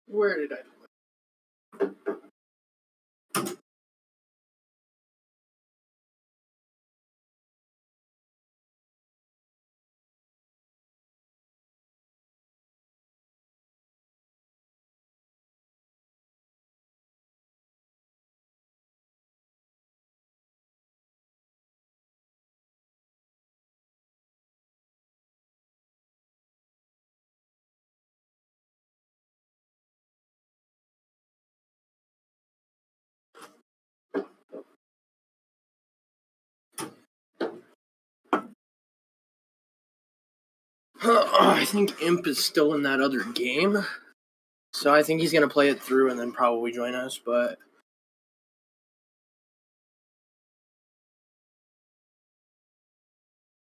Where did I? I think Imp is still in that other game, so I think he's gonna play it through and then probably join us. But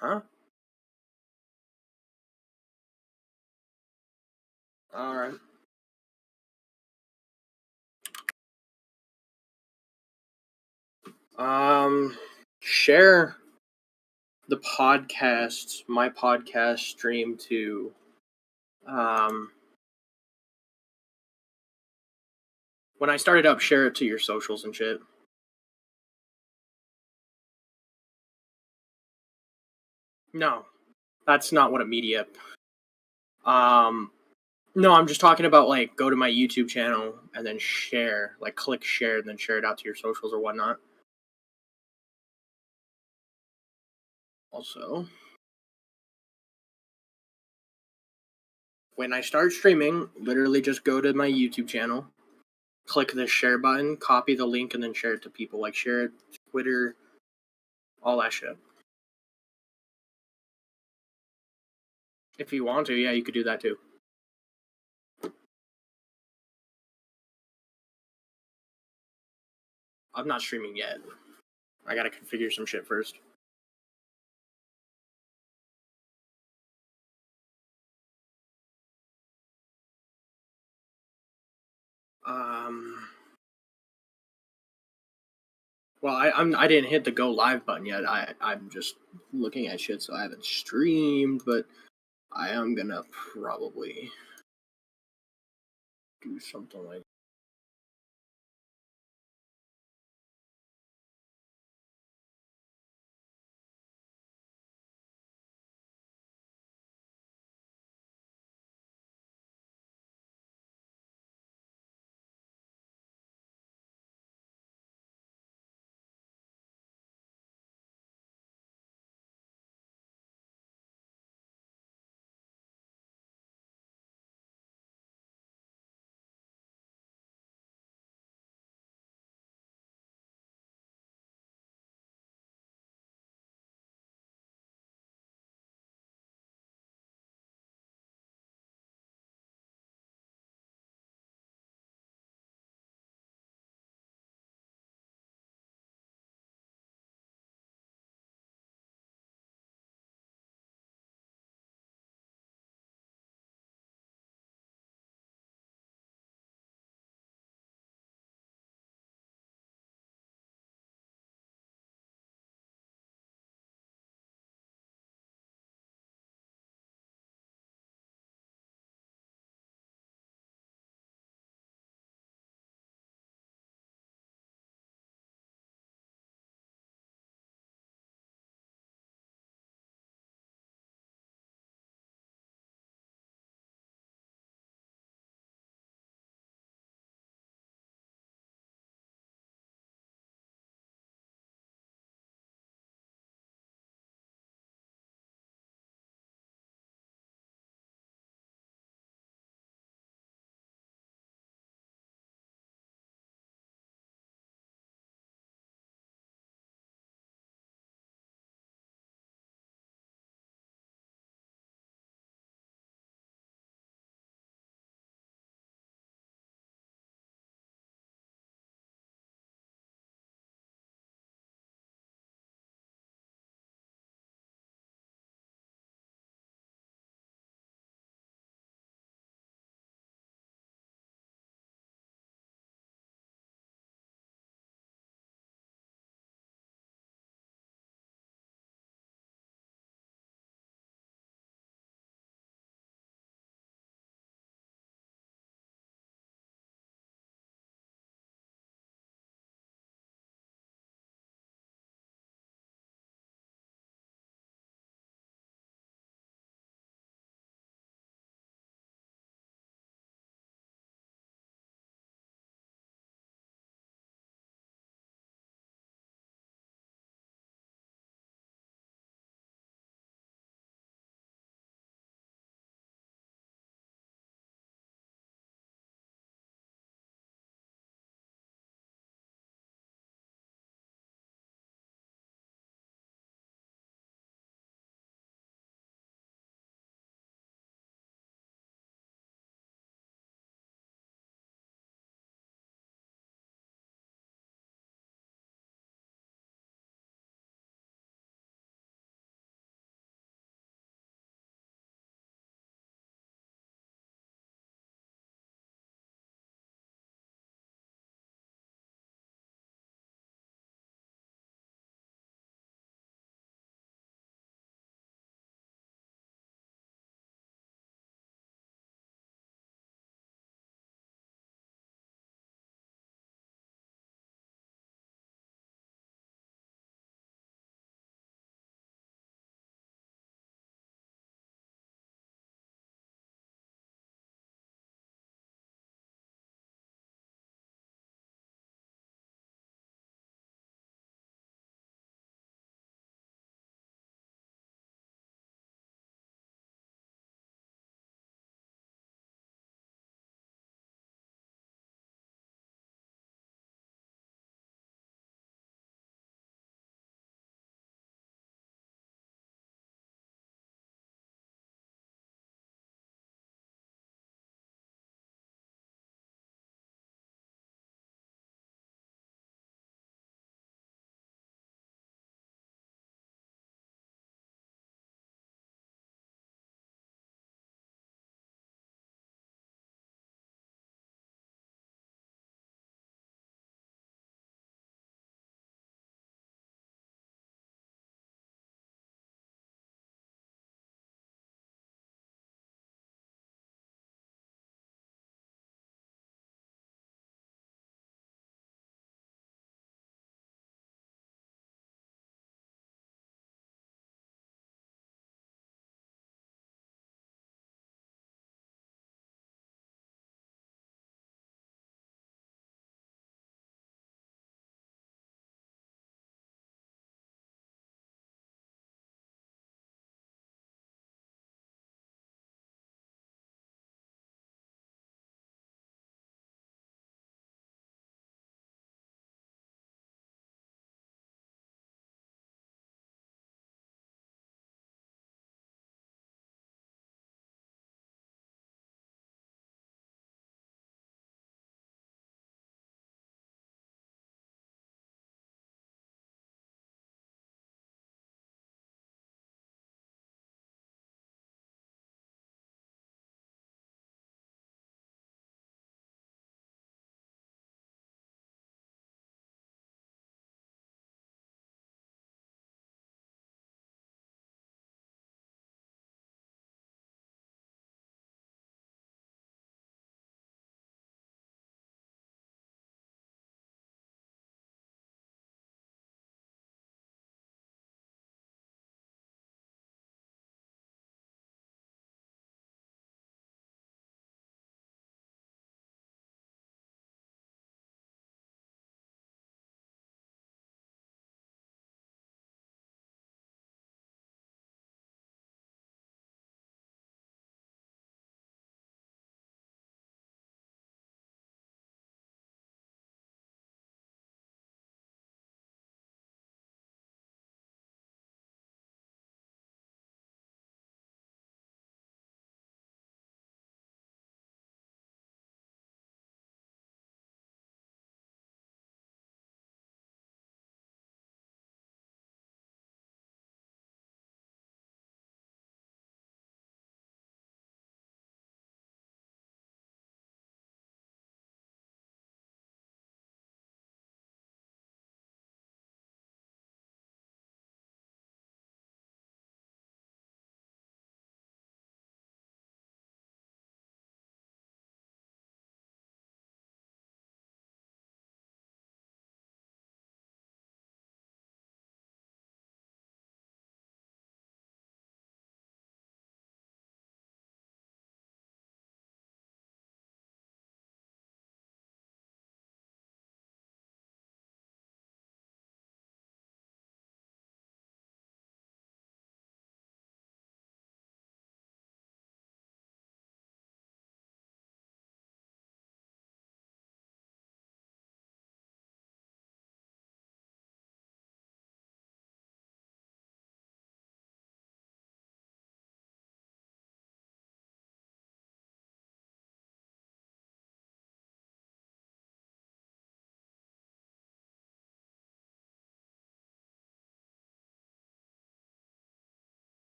huh? All right. Share the podcast, my podcast stream to when I started up, share it to your socials and shit. No, that's not what a media. No, I'm just talking about like go to my YouTube channel and then share, like click share, and then share it out to your socials or whatnot. Also, when I start streaming, literally just go to my YouTube channel, click the share button, copy the link, and then share it to people. Like share it, Twitter, all that shit. If you want to, yeah, you could do that too. I'm not streaming yet. I gotta configure some shit first. Well, I didn't hit the go live button yet. I'm just looking at shit, so I haven't streamed, but I am gonna probably do something like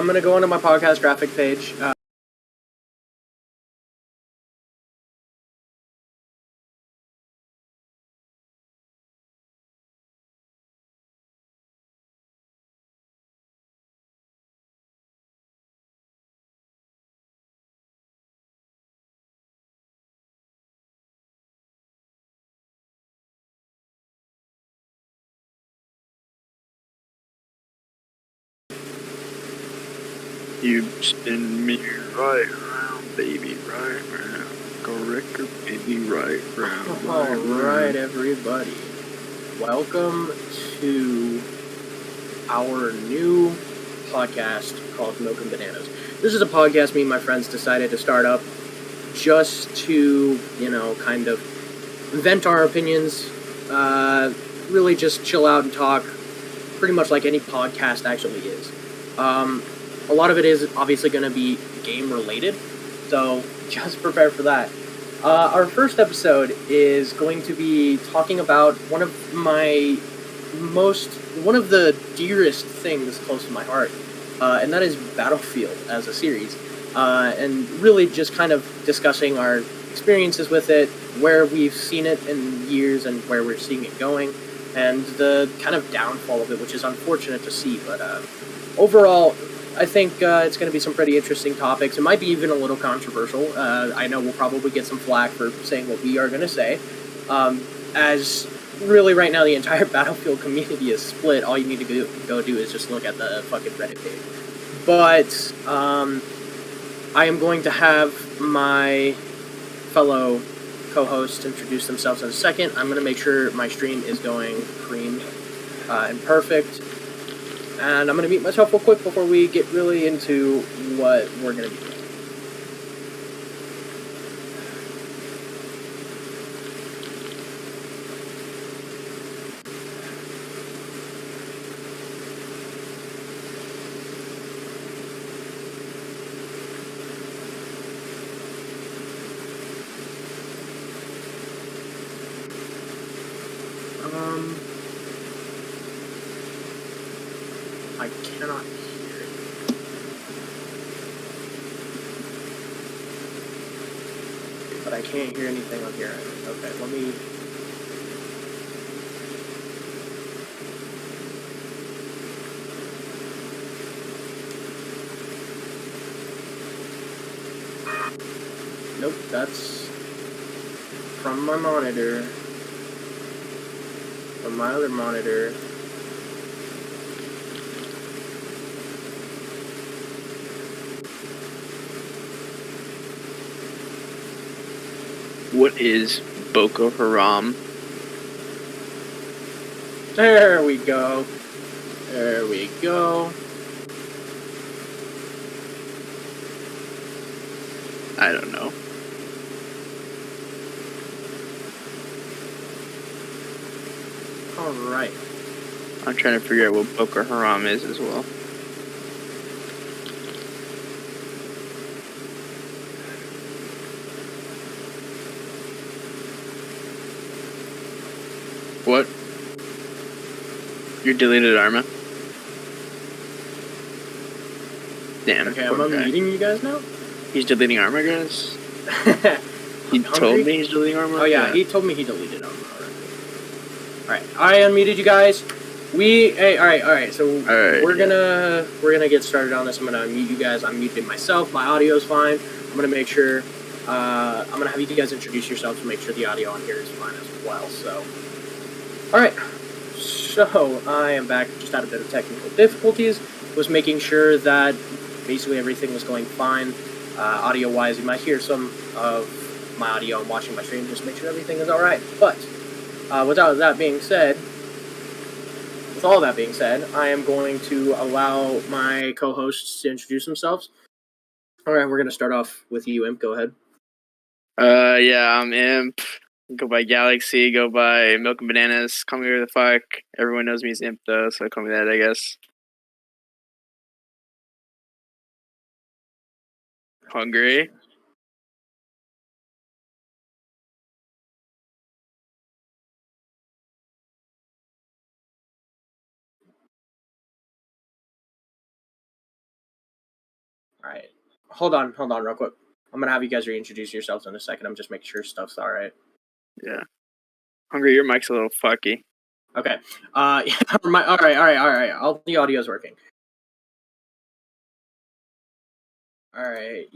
I'm gonna go onto my podcast graphic page. You spin me right round, baby, right round. Go record, baby, right round. All right, everybody. Welcome to our new podcast called Milk and Bananas. This is a podcast me and my friends decided to start up just to, kind of vent our opinions, really just chill out and talk, pretty much like any podcast actually is. A lot of it is obviously going to be game related, so just prepare for that. Our first episode is going to be talking about one of the dearest things close to my heart, and that is Battlefield as a series, and really just kind of discussing our experiences with it, where we've seen it in years and where we're seeing it going, and the kind of downfall of it, which is unfortunate to see, but overall, I think it's going to be some pretty interesting topics. It might be even a little controversial. I know we'll probably get some flack for saying what we are going to say. As really right now the entire Battlefield community is split. All you need to go do is just look at the fucking Reddit page. But I am going to have my fellow co-hosts introduce themselves in a second. I'm going to make sure my stream is going cream and perfect. And I'm going to mute myself real quick before we get really into what we're going to be doing. I cannot hear it. But I can't hear anything on here. Okay, let me... Nope, that's from my monitor. From my other monitor. What is Boko Haram? There we go. There we go. I don't know. Alright. I'm trying to figure out what Boko Haram is as well. What? You deleted Arma? Damn. Okay, I'm unmuting you guys now? He's deleting Arma, guys? He hungry? told me he's deleting Arma? Oh yeah, he told me he deleted Arma already. Alright, I unmuted you guys. Alright, so we're gonna get started on this. I'm gonna unmute you guys. I'm muting myself, my audio's fine. I'm gonna make sure I'm gonna have you guys introduce yourselves to make sure the audio on here is fine as well. So alright. So I am back, just had a bit of technical difficulties. Was making sure that basically everything was going fine. Audio wise, you might hear some of my audio and watching my stream, just make sure everything is alright. But with all that being said, I am going to allow my co-hosts to introduce themselves. Alright, we're going to start off with you, Imp. Go ahead. Yeah, I'm Imp. Go by Galaxy, go by Milk and Bananas. Call me whatever the fuck. Everyone knows me as Imp, though, so call me that, I guess. Hungry? All right. Hold on, real quick. I'm gonna have you guys reintroduce yourselves in a second. I'm just making sure stuff's all right. Yeah. Hungry, your mic's a little fucky. Okay. Yeah, all right. All the audio's working. All right.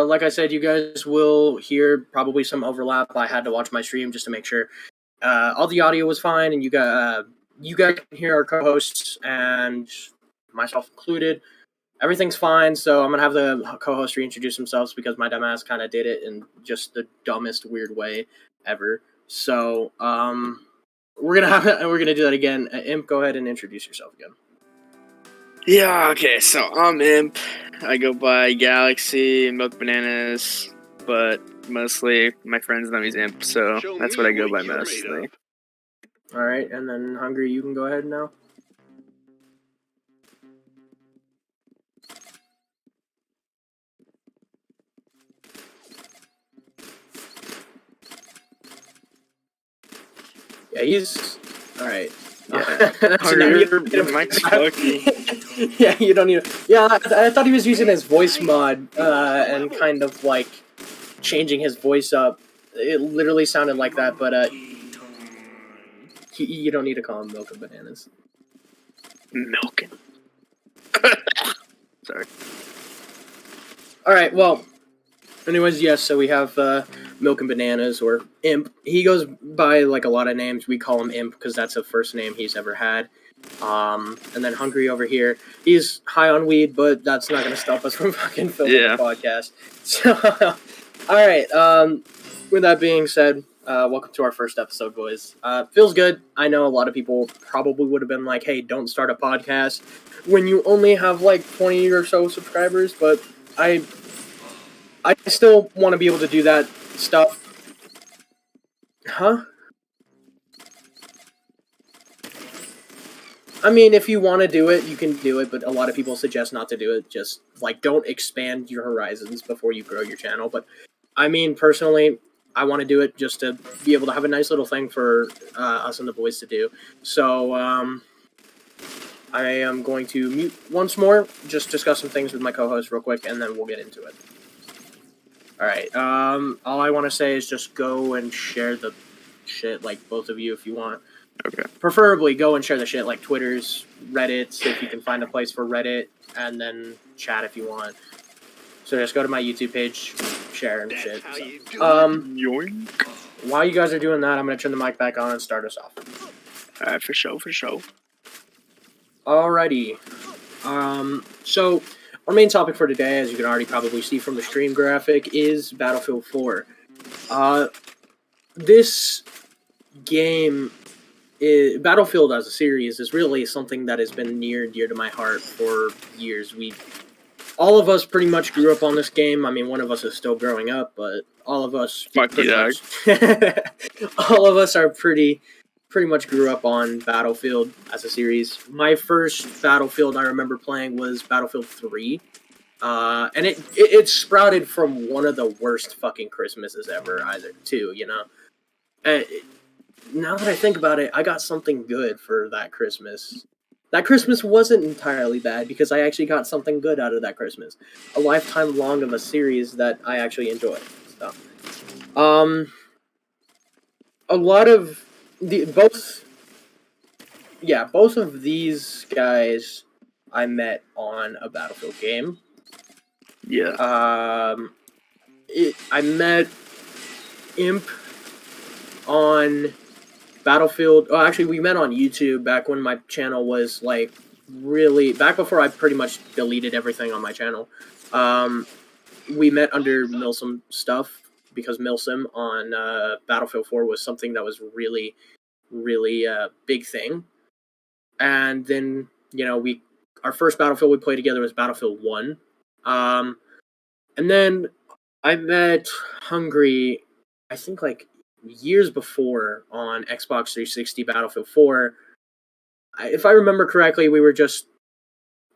Like I said, you guys will hear probably some overlap. I had to watch my stream just to make sure all the audio was fine, and you guys can hear our co-hosts and myself included. Everything's fine, so I'm gonna have the co-host reintroduce themselves because my dumbass kind of did it in just the dumbest, weird way ever. So, we're gonna do that again. Imp, go ahead and introduce yourself again. Yeah, okay, so I'm Imp. I go by Galaxy, Milk Bananas, but mostly my friends know me as Imp, so that's what I go by mostly. All right, and then Hungry, you can go ahead now. Yeah, he's all right. Yeah, your mic's fucky. Yeah, you don't need. Yeah, I thought he was using his voice mod and kind of like changing his voice up. It literally sounded like that, but you don't need to call him Milk and Bananas. Milk. Sorry. All right. Well, anyways, yes. So we have Milk and Bananas, or Imp. He goes by like a lot of names. We call him Imp because that's the first name he's ever had. And then Hungry over here, he's high on weed, but that's not going to stop us from fucking filming the podcast. So, all right. With that being said, welcome to our first episode, boys. Feels good. I know a lot of people probably would have been like, "Hey, don't start a podcast when you only have like 20 or so subscribers," but I still want to be able to do that stuff. Huh? I mean, if you want to do it, you can do it, but a lot of people suggest not to do it. Just, like, don't expand your horizons before you grow your channel. But, I mean, personally, I want to do it just to be able to have a nice little thing for us and the boys to do. So, I am going to mute once more, just discuss some things with my co-host real quick, and then we'll get into it. Alright, all I want to say is just go and share the shit, like, both of you, if you want. Okay. Preferably go and share the shit, like Twitter's, Reddit's, if you can find a place for Reddit, and then chat if you want. So just go to my YouTube page, share and shit. So. Yoink. While you guys are doing that, I'm going to turn the mic back on and start us off. Alright, for sure. Alrighty. So, our main topic for today, as you can already probably see from the stream graphic, is Battlefield 4. This game, Battlefield as a series, is really something that has been near and dear to my heart for years. All of us pretty much grew up on this game. I mean, one of us is still growing up, but all of us... Fuck you, dog. All of us are pretty much grew up on Battlefield as a series. My first Battlefield I remember playing was Battlefield 3. And it sprouted from one of the worst fucking Christmases ever, either, too, you know? Now that I think about it, I got something good for that Christmas. That Christmas wasn't entirely bad, because I actually got something good out of that Christmas. A lifetime long of a series that I actually enjoyed. So, a lot of both of these guys I met on a Battlefield game. Yeah. I met Imp on Battlefield. Oh, actually, we met on YouTube back when my channel was like really back before I pretty much deleted everything on my channel. We met under Milsim stuff because Milsim on Battlefield 4 was something that was really, really big thing. And then, you know, our first Battlefield we played together was Battlefield 1. And then I met Hungry, I think like years before on Xbox 360 Battlefield 4. If I remember correctly, we were just...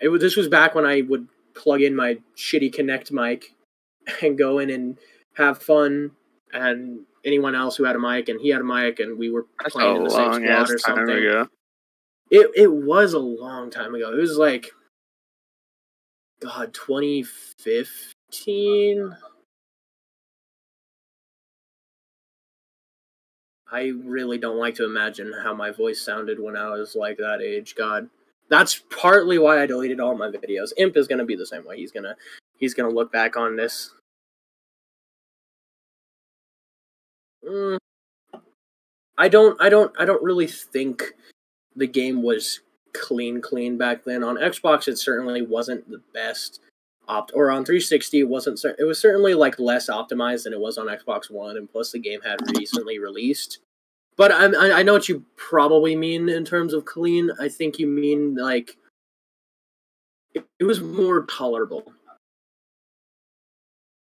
this was back when I would plug in my shitty Kinect mic and go in and have fun, and anyone else who had a mic, and he had a mic, and we were playing in the same squad or something. Ago. It was a long time ago. It was like... God, 2015. I really don't like to imagine how my voice sounded when I was like that age. God, that's partly why I deleted all my videos. Imp is gonna be the same way. He's gonna look back on this. Mm, I don't really think the game was clean back then. On Xbox, it certainly wasn't the best or on 360 it wasn't. It was certainly like less optimized than it was on Xbox One, and plus the game had recently released. But I know what you probably mean in terms of clean. I think you mean like it was more tolerable.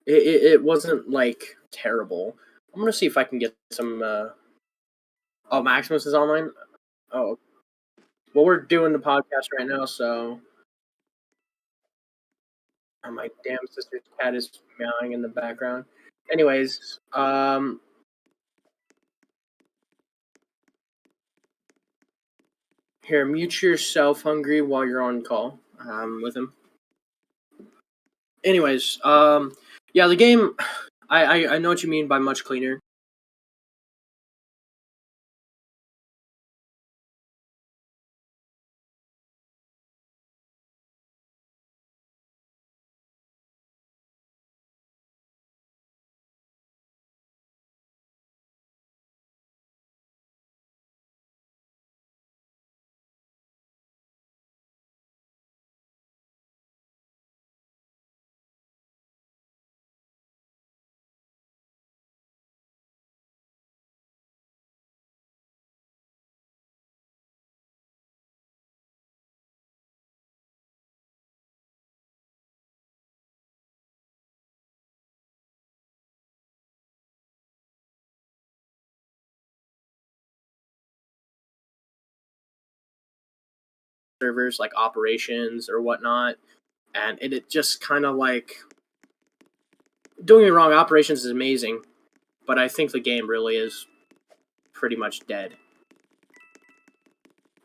It wasn't like terrible. I'm gonna see if I can get some. Oh, Maximus is online. Oh, well, we're doing the podcast right now, so my damn sister's cat is meowing in the background. Anyways, here, mute yourself, Hungry, while you're on call with him. Anyways, yeah, the game, I know what you mean by much cleaner. Servers like operations or whatnot, and it just kind of like, don't get me wrong, operations is amazing, but I think the game really is pretty much dead.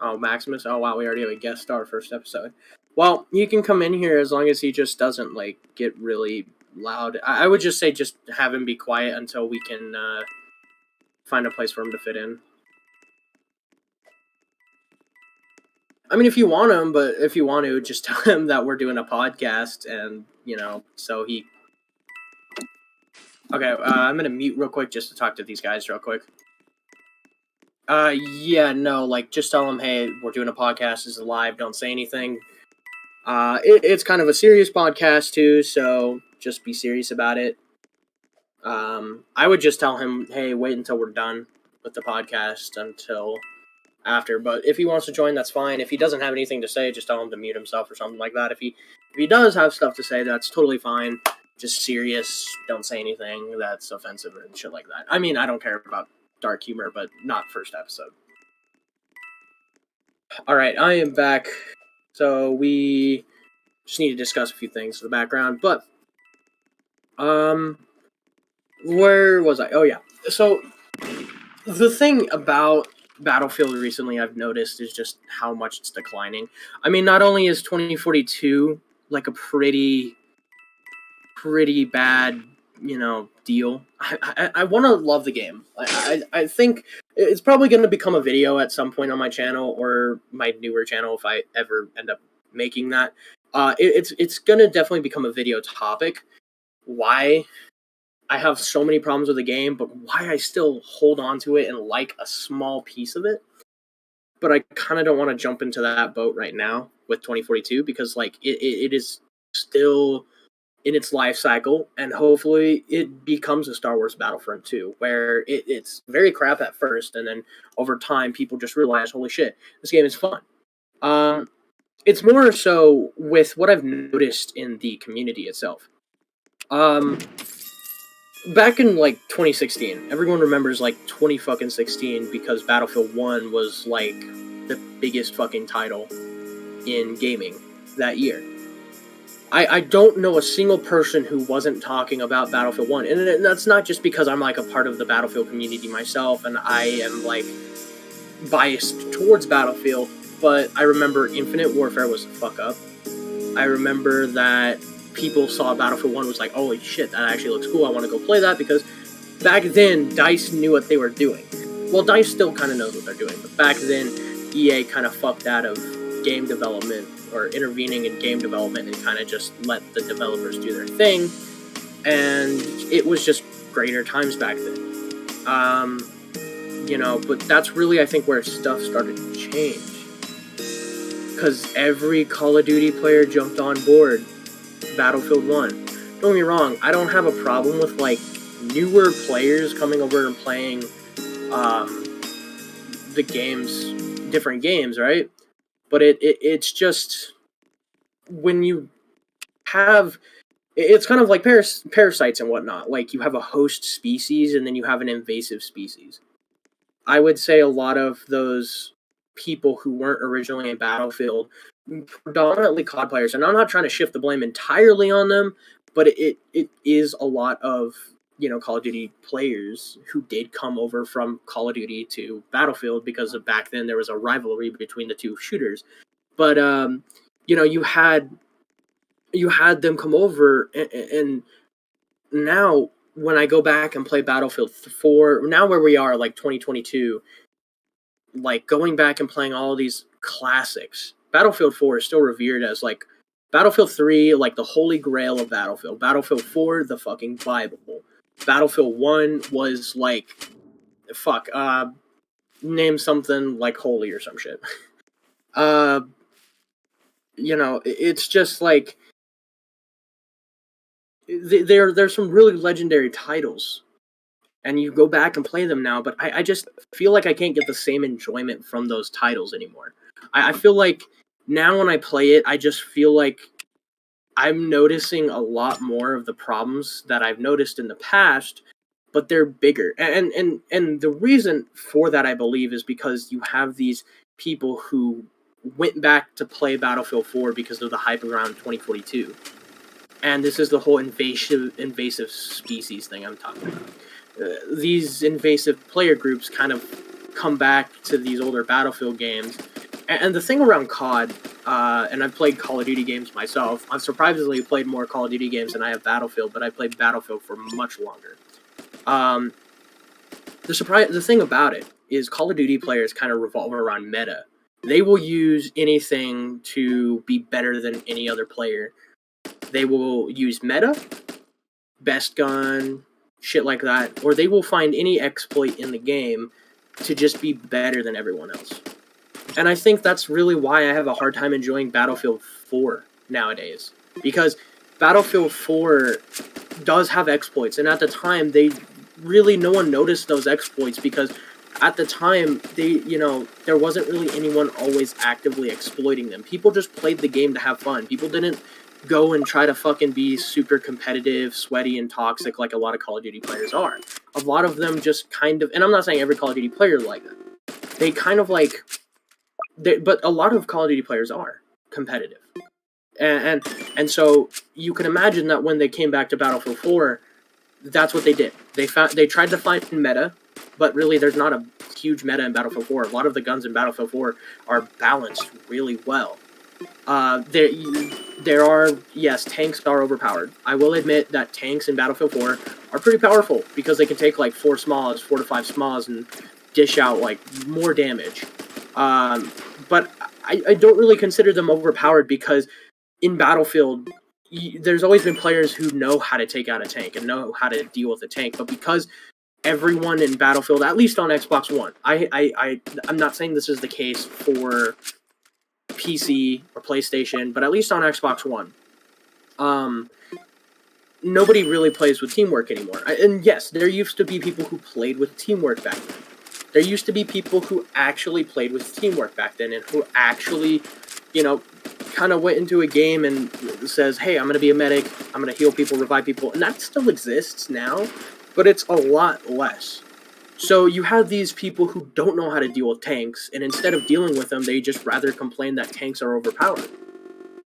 Oh, Maximus. Oh wow, we already have a guest star first episode. Well, he can come in here as long as he just doesn't like get really loud. I would just say just have him be quiet until we can find a place for him to fit in. I mean, if you want him, but if you want to, just tell him that we're doing a podcast, and so he. Okay, I'm gonna mute real quick just to talk to these guys real quick. Yeah, no, like just tell him, hey, we're doing a podcast. This is live. Don't say anything. It's kind of a serious podcast too, so just be serious about it. I would just tell him, hey, wait until we're done with the podcast until after. But if he wants to join, that's fine. If he doesn't have anything to say, just tell him to mute himself or something like that. If he does have stuff to say, that's totally fine. Just serious. Don't say anything that's offensive and shit like that. I mean, I don't care about dark humor, but not first episode. All right, I am back. So we just need to discuss a few things for the background, but where was I? Oh yeah. So the thing about Battlefield recently I've noticed is just how much it's declining. I mean, not only is 2042 like a pretty bad, deal. I want to love the game. I think it's probably going to become a video at some point on my channel or my newer channel if I ever end up making that. It's going to definitely become a video topic. Why I have so many problems with the game, but why I still hold on to it and like a small piece of it. But I kind of don't want to jump into that boat right now with 2042 because like it is still in its life cycle, and hopefully it becomes a Star Wars Battlefront 2, where it's very crap at first, and then over time people just realize, holy shit, this game is fun. It's more so with what I've noticed in the community itself. Back in like 2016, everyone remembers like 2016 because Battlefield 1 was like the biggest fucking title in gaming that year. I don't know a single person who wasn't talking about Battlefield 1. And that's not just because I'm like a part of the Battlefield community myself and I am like biased towards Battlefield, but I remember Infinite Warfare was a fuck up. I remember that people saw Battlefield 1 was like, holy shit, that actually looks cool. I want to go play that because back then, DICE knew what they were doing. Well, DICE still kind of knows what they're doing, but back then, EA kind of fucked out of game development or intervening in game development and kind of just let the developers do their thing. And it was just greater times back then. But that's really, I think, where stuff started to change. Because every Call of Duty player jumped on board Battlefield 1. Don't get me wrong, I don't have a problem with, like, newer players coming over and playing the games, different games, right? But it's just, when you have, it's kind of like parasites and whatnot. Like, you have a host species and then you have an invasive species. I would say a lot of those people who weren't originally in Battlefield, predominantly COD players, and I'm not trying to shift the blame entirely on them, but it is a lot of, Call of Duty players who did come over from Call of Duty to Battlefield because of back then there was a rivalry between the two shooters. But you had them come over, and now when I go back and play Battlefield 4, now where we are, like 2022, like going back and playing all of these classics, Battlefield 4 is still revered as like Battlefield 3, like the holy grail of Battlefield. Battlefield 4, the fucking Bible. Battlefield 1 was like, name something like holy or some shit. It's just like, there's some really legendary titles, and you go back and play them now, but I just feel like I can't get the same enjoyment from those titles anymore. I feel like now when I play it, I just feel like I'm noticing a lot more of the problems that I've noticed in the past, but they're bigger. And the reason for that, I believe, is because you have these people who went back to play Battlefield 4 because of the hype around 2042. And this is the whole invasive species thing I'm talking about. These invasive player groups kind of come back to these older Battlefield games. And the thing around COD, and I've played Call of Duty games myself. I've surprisingly played more Call of Duty games than I have Battlefield, but I played Battlefield for much longer. The thing about it is Call of Duty players kind of revolve around meta. They will use anything to be better than any other player. They will use meta, best gun, shit like that, or they will find any exploit in the game to just be better than everyone else. And I think that's really why I have a hard time enjoying Battlefield 4 nowadays. Because Battlefield 4 does have exploits, and at the time, no one noticed those exploits because at the time, there wasn't really anyone always actively exploiting them. People just played the game to have fun. People didn't go and try to fucking be super competitive, sweaty, and toxic like a lot of Call of Duty players are. A lot of them just kind of, and I'm not saying every Call of Duty player like that. They kind of like, but a lot of Call of Duty players are competitive. And so you can imagine that when they came back to Battlefield 4, that's what they did. They tried to find meta, but really there's not a huge meta in Battlefield 4. A lot of the guns in Battlefield 4 are balanced really well. There are, yes, tanks are overpowered. I will admit that tanks in Battlefield 4 are pretty powerful because they can take like 4 to 5 SMAs and dish out like more damage. But I don't really consider them overpowered because in Battlefield, there's always been players who know how to take out a tank and know how to deal with a tank. But because everyone in Battlefield, at least on Xbox One, I'm not saying this is the case for PC or PlayStation, but at least on Xbox One, nobody really plays with teamwork anymore. And yes, there used to be people who played with teamwork back then. There used to be people who actually played with teamwork back then and who actually, kind of went into a game and says, hey, I'm going to be a medic, I'm going to heal people, revive people, and that still exists now, but it's a lot less. So you have these people who don't know how to deal with tanks, and instead of dealing with them, they just rather complain that tanks are overpowered.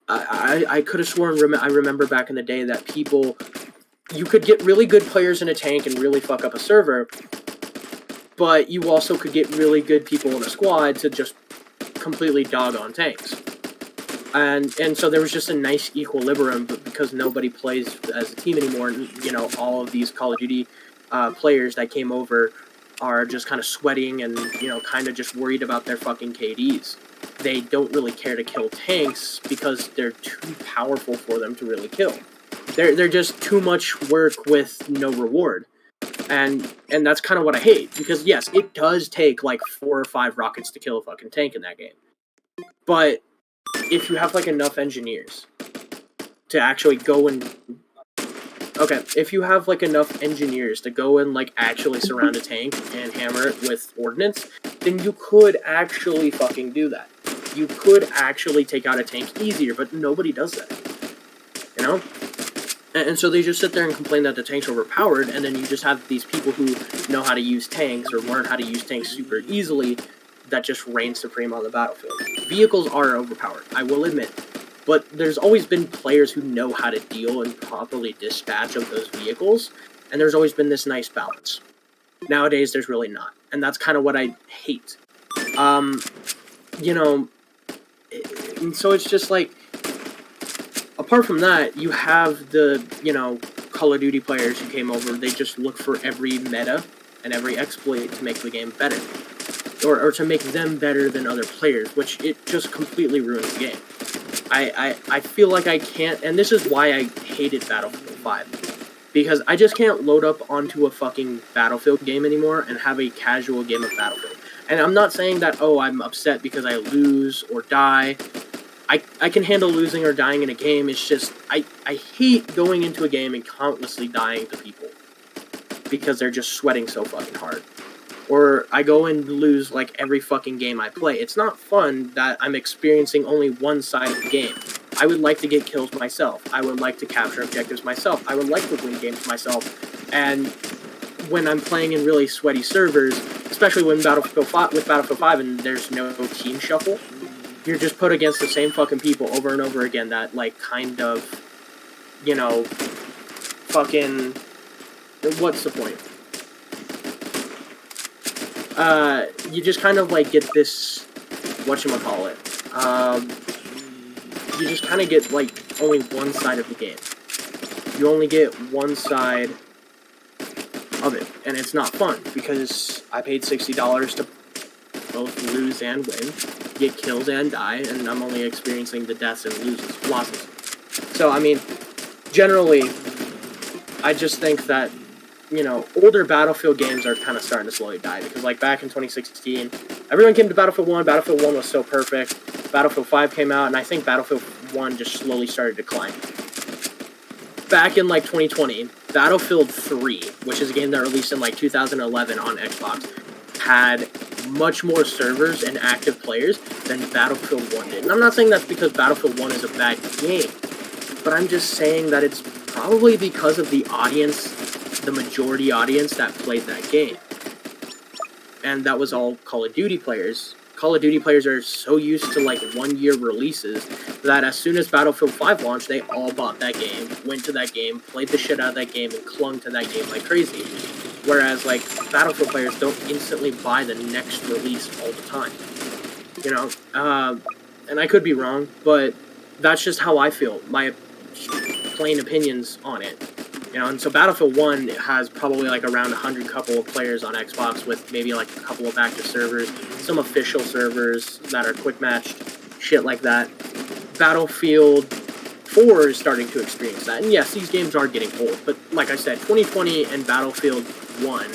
I could have sworn, I remember back in the day that you could get really good players in a tank and really fuck up a server, but you also could get really good people in a squad to just completely dog on tanks. And so there was just a nice equilibrium, but because nobody plays as a team anymore, you know, all of these Call of Duty players that came over are just kind of sweating and, you know, kind of just worried about their fucking KDs. They don't really care to kill tanks because they're too powerful for them to really kill. They're just too much work with no reward. And that's kind of what I hate, because yes, it does take like 4 or 5 rockets to kill a fucking tank in that game. But if you have like enough engineers to actually go and if you have like enough engineers to go and like actually surround a tank and hammer it with ordnance, then you could actually fucking do that. You could actually take out a tank easier, but nobody does that. You know? And so they just sit there and complain that the tanks are overpowered, and then you just have these people who know how to use tanks or learn how to use tanks super easily that just reign supreme on the battlefield. Vehicles are overpowered, I will admit, but there's always been players who know how to deal and properly dispatch of those vehicles, and there's always been this nice balance. Nowadays, there's really not, and that's kind of what I hate. You know, and so it's just like, apart from that, you have the, you know, Call of Duty players who came over. They just look for every meta and every exploit to make the game better. Or to make them better than other players, which it just completely ruins the game. I feel like I can't, and this is why I hated Battlefield 5. Because I just can't load up onto a fucking Battlefield game anymore and have a casual game of Battlefield. And I'm not saying that, oh, I'm upset because I lose or die. I can handle losing or dying in a game. It's just, I hate going into a game and countlessly dying to people because they're just sweating so fucking hard. Or I go and lose like every fucking game I play. It's not fun that I'm experiencing only one side of the game. I would like to get kills myself. I would like to capture objectives myself. I would like to win games myself. And when I'm playing in really sweaty servers, especially when Battlefield 5 and there's no team shuffle, you're just put against the same fucking people over and over again that, like, kind of, you know, fucking, what's the point? You just kind of, like, get this, whatchamacallit, you just kind of get, like, only one side of the game. You only get one side of it, and it's not fun, because I paid $60 to both lose and win, get kills and die, and I'm only experiencing the deaths and losses. So, I mean, generally, I just think that, you know, older Battlefield games are kind of starting to slowly die, because, like, back in 2016, everyone came to Battlefield 1, Battlefield 1 was so perfect, Battlefield 5 came out, and I think Battlefield 1 just slowly started declining. Back in, like, 2020, Battlefield 3, which is a game that released in, like, 2011 on Xbox, had much more servers and active players than Battlefield 1 did. And I'm not saying that's because Battlefield 1 is a bad game, but I'm just saying that it's probably because of the audience, the majority audience that played that game. And that was all Call of Duty players. Call of Duty players are so used to, like, one-year releases that as soon as Battlefield 5 launched, they all bought that game, went to that game, played the shit out of that game, and clung to that game like crazy. Whereas, like, Battlefield players don't instantly buy the next release all the time. You know? And I could be wrong, but that's just how I feel. My plain opinions on it. You know, and so Battlefield 1 has probably, like, around 100 couple of players on Xbox with maybe, like, a couple of active servers, some official servers that are quick-matched, shit like that. Battlefield 4 is starting to experience that. And yes, these games are getting old, but like I said, 2020 and Battlefield 1,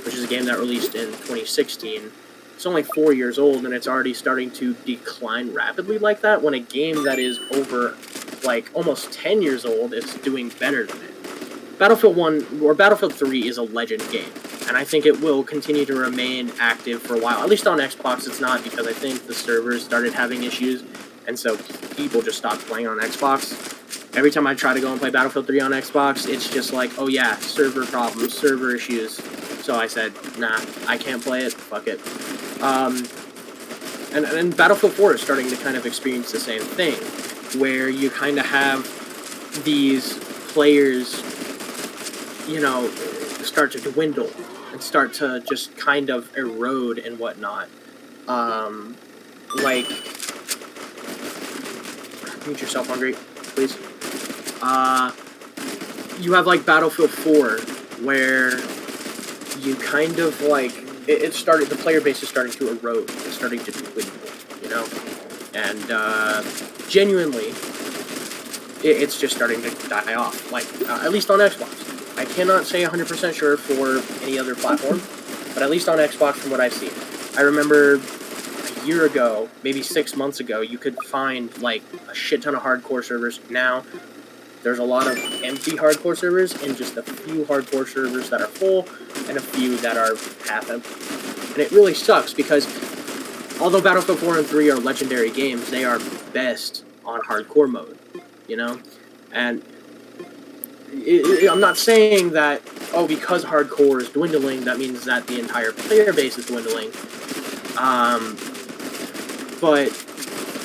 which is a game that released in 2016, it's only 4 years old, and it's already starting to decline rapidly like that, when a game that is over, like, almost 10 years old is doing better than it. Battlefield 1, or Battlefield 3 is a legend game, and I think it will continue to remain active for a while. At least on Xbox it's not, because I think the servers started having issues, and so people just stopped playing on Xbox. Every time I try to go and play Battlefield 3 on Xbox, it's just like, oh yeah, server problems, server issues. So I said, nah, I can't play it, fuck it. And Battlefield 4 is starting to kind of experience the same thing, where you kind of have these players, you know, start to dwindle and start to just kind of erode and whatnot. Like, mute yourself, Hungry, please. You have like Battlefield 4, where you kind of like it started. The player base is starting to erode. It's starting to dwindle, you know, and genuinely, it's just starting to die off. Like at least on Xbox. I cannot say 100% sure for any other platform, but at least on Xbox, from what I've seen, I remember a year ago, maybe 6 months ago, you could find like a shit ton of hardcore servers. Now there's a lot of empty hardcore servers and just a few hardcore servers that are full and a few that are half empty. And it really sucks because although Battlefield 4 and 3 are legendary games, they are best on hardcore mode, you know? And I'm not saying that, oh, because hardcore is dwindling, that means that the entire player base is dwindling. But,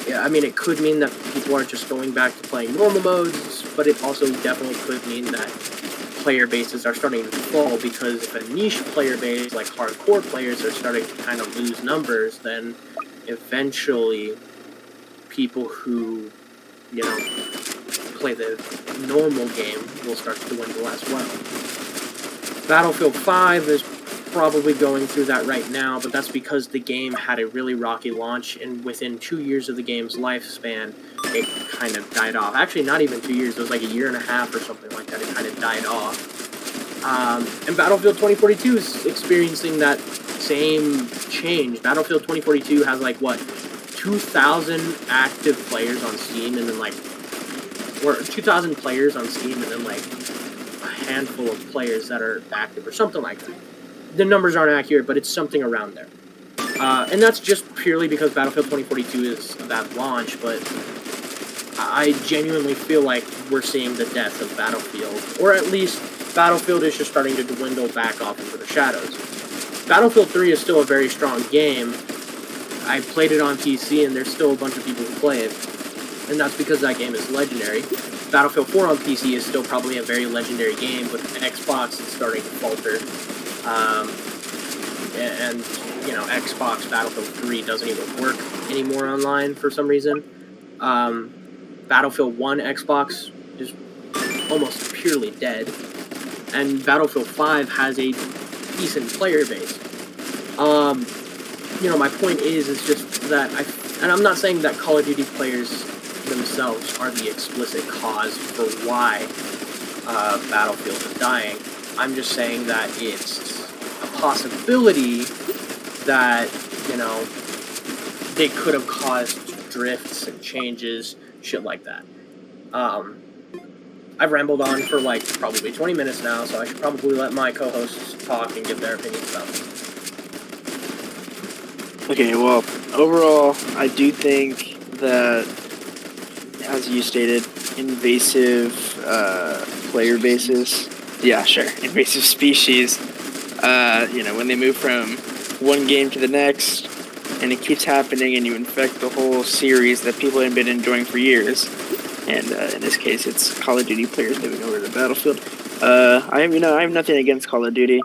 yeah, I mean, it could mean that people are just going back to playing normal modes, but it also definitely could mean that player bases are starting to fall, because if a niche player base, like hardcore players, are starting to kind of lose numbers, then eventually people who, you know, play the normal game will start to dwindle as well. Battlefield 5 is probably going through that right now, but that's because the game had a really rocky launch, and within 2 years of the game's lifespan, it kind of died off. Actually, not even 2 years, it was like a year and a half or something like that. It kind of died off. And Battlefield 2042 is experiencing that same change. Battlefield 2042 has like, what, 2,000 active players on Steam, and then like, or 2,000 players on Steam, and then like a handful of players that are active, or something like that. The numbers aren't accurate, but it's something around there. And that's just purely because Battlefield 2042 is a bad launch, but I genuinely feel like we're seeing the death of Battlefield, or at least Battlefield is just starting to dwindle back off into the shadows. Battlefield 3 is still a very strong game. I played it on PC, and there's still a bunch of people who play it, and that's because that game is legendary. Battlefield 4 on PC is still probably a very legendary game, but Xbox is starting to falter. And, you know, Xbox Battlefield 3 doesn't even work anymore online for some reason. Battlefield 1 Xbox is almost purely dead. And Battlefield 5 has a decent player base. You know, my point is just that and I'm not saying that Call of Duty players themselves are the explicit cause for why Battlefield is dying. I'm just saying that it's a possibility that, you know, they could have caused drifts and changes, shit like that. I've rambled on for like probably 20 minutes now, so I should probably let my co-hosts talk and give their opinions about it. Okay, well, overall, I do think that, as you stated, invasive player bases, yeah, sure, invasive species, you know, when they move from one game to the next, and it keeps happening, and you infect the whole series that people have been enjoying for years, and in this case, it's Call of Duty players moving over to Battlefield. I have nothing against Call of Duty.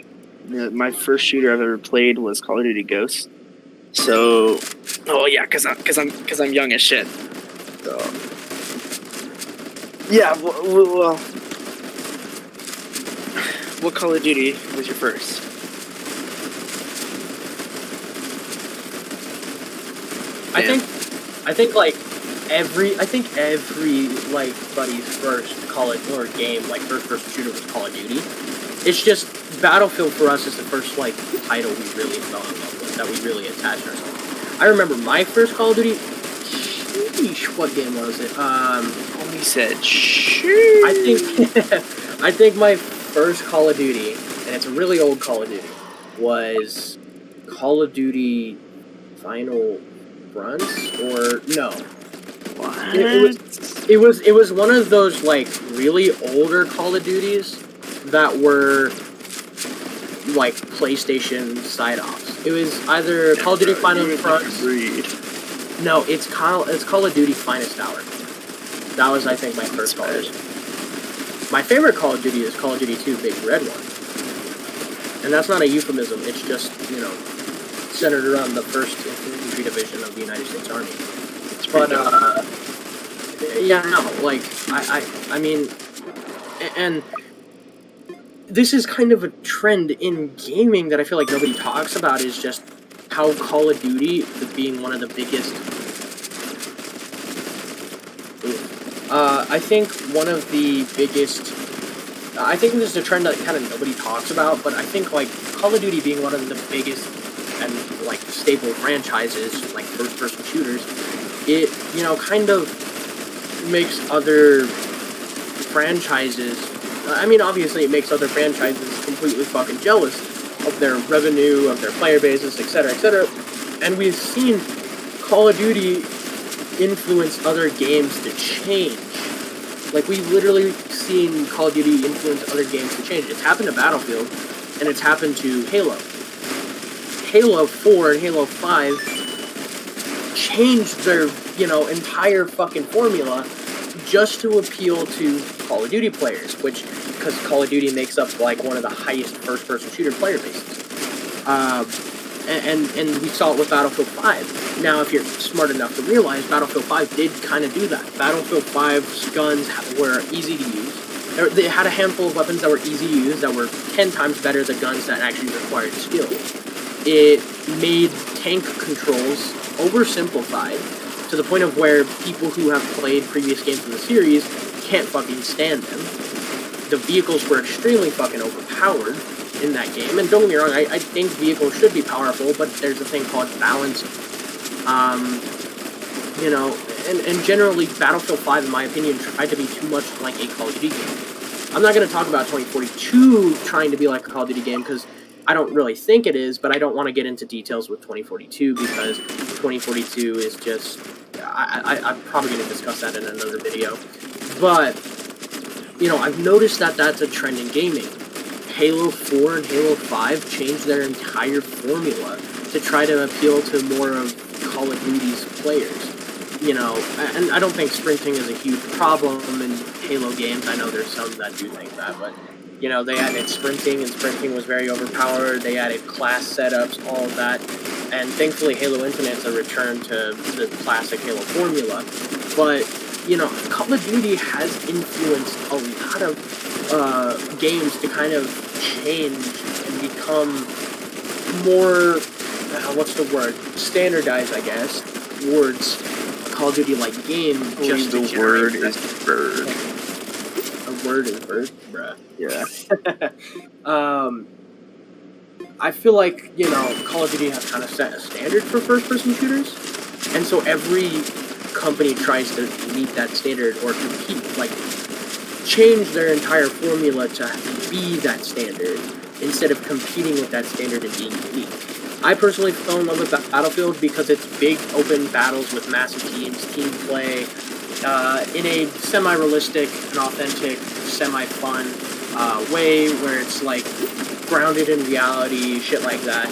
My first shooter I've ever played was Call of Duty Ghosts. So, oh yeah, cause I'm young as shit. So, yeah. Well, what Call of Duty was your first? I think like every like buddy's first Call of or game, like first shooter was Call of Duty. It's just Battlefield for us is the first like title we really fell in love with, that we really attached ourselves. I remember my first Call of Duty. Sheesh, what game was it? He said, sheesh. I think my first Call of Duty, and it's a really old Call of Duty, was Call of Duty Final Fronts, or no? What? It was one of those like really older Call of Duties that were like PlayStation side-offs. It was either Call of Duty Final Fronts. No, it's Call of Duty Finest Hour. That was, I think, my first Call of Duty. My favorite Call of Duty is Call of Duty 2 Big Red One. And that's not a euphemism, it's just, you know, centered around the 1st Infantry Division of the United States Army. But, Yeah, no, like I mean, and this is kind of a trend in gaming that I feel like nobody talks about. Is just how Call of Duty, being one of the biggest. I think one of the biggest. I think this is a trend that kind of nobody talks about, but I think like Call of Duty being one of the biggest and like staple franchises, like first-person shooters, it kind of makes other franchises. I mean, obviously, it makes other franchises completely fucking jealous of their revenue, of their player bases, etc., etc. And we've seen Call of Duty influence other games to change. Like, we've literally seen Call of Duty influence other games to change. It's happened to Battlefield, and it's happened to Halo. Halo 4 and Halo 5 changed their, entire fucking formula just to appeal to Call of Duty players, because Call of Duty makes up, like, one of the highest first-person shooter player bases. And we saw it with Battlefield 5. Now, if you're smart enough to realize, Battlefield 5 did kind of do that. Battlefield 5's guns were easy to use. They had a handful of weapons that were easy to use, that were 10 times better than guns that actually required skill. It made tank controls oversimplified to the point of where people who have played previous games in the series can't fucking stand them. The vehicles were extremely fucking overpowered in that game, and don't get me wrong, I think vehicles should be powerful, but there's a thing called balance. And generally Battlefield 5, in my opinion, tried to be too much like a Call of Duty game. I'm not going to talk about 2042 trying to be like a Call of Duty game, because I don't really think it is, but I don't want to get into details with 2042, because 2042 is just... I'm probably going to discuss that in another video. But, I've noticed that that's a trend in gaming. Halo 4 and Halo 5 changed their entire formula to try to appeal to more of Call of Duty's players. And I don't think sprinting is a huge problem in Halo games. I know there's some that do think that, but, they added sprinting, and sprinting was very overpowered. They added class setups, all of that. And thankfully, Halo Infinite is a return to the classic Halo formula. But, Call of Duty has influenced a lot of games to kind of change and become more, what's the word? Standardized, I guess, towards a Call of Duty-like game. Just the word is bird. A word is bird? Bruh. Yeah. I feel like, Call of Duty has kind of set a standard for first-person shooters, and so every company tries to meet that standard or compete, like, change their entire formula to be that standard instead of competing with that standard and being unique. I personally fell in love with Battlefield because it's big open battles with massive teams, team play, in a semi-realistic and authentic, semi-fun way where it's like grounded in reality, shit like that.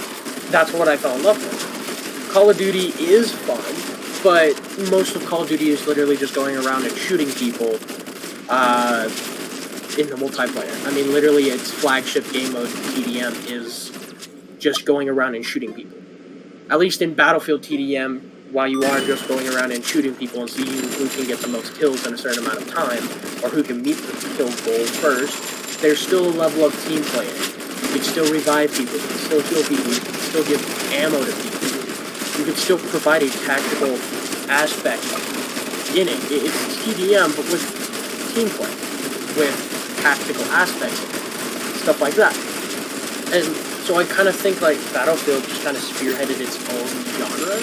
That's what I fell in love with. Call of Duty is fun, but most of Call of Duty is literally just going around and shooting people in the multiplayer. I mean, literally, its flagship game mode, TDM, is just going around and shooting people. At least in Battlefield TDM, while you are just going around and shooting people and seeing who can get the most kills in a certain amount of time, or who can meet the kill goal first, there's still a level of team playing. You can still revive people, you can still heal people, you can still give ammo to people. You can still provide a tactical aspect in it. It's TDM, but with team play, with tactical aspects of it, stuff like that. And so I kind of think like Battlefield just kind of spearheaded its own genre,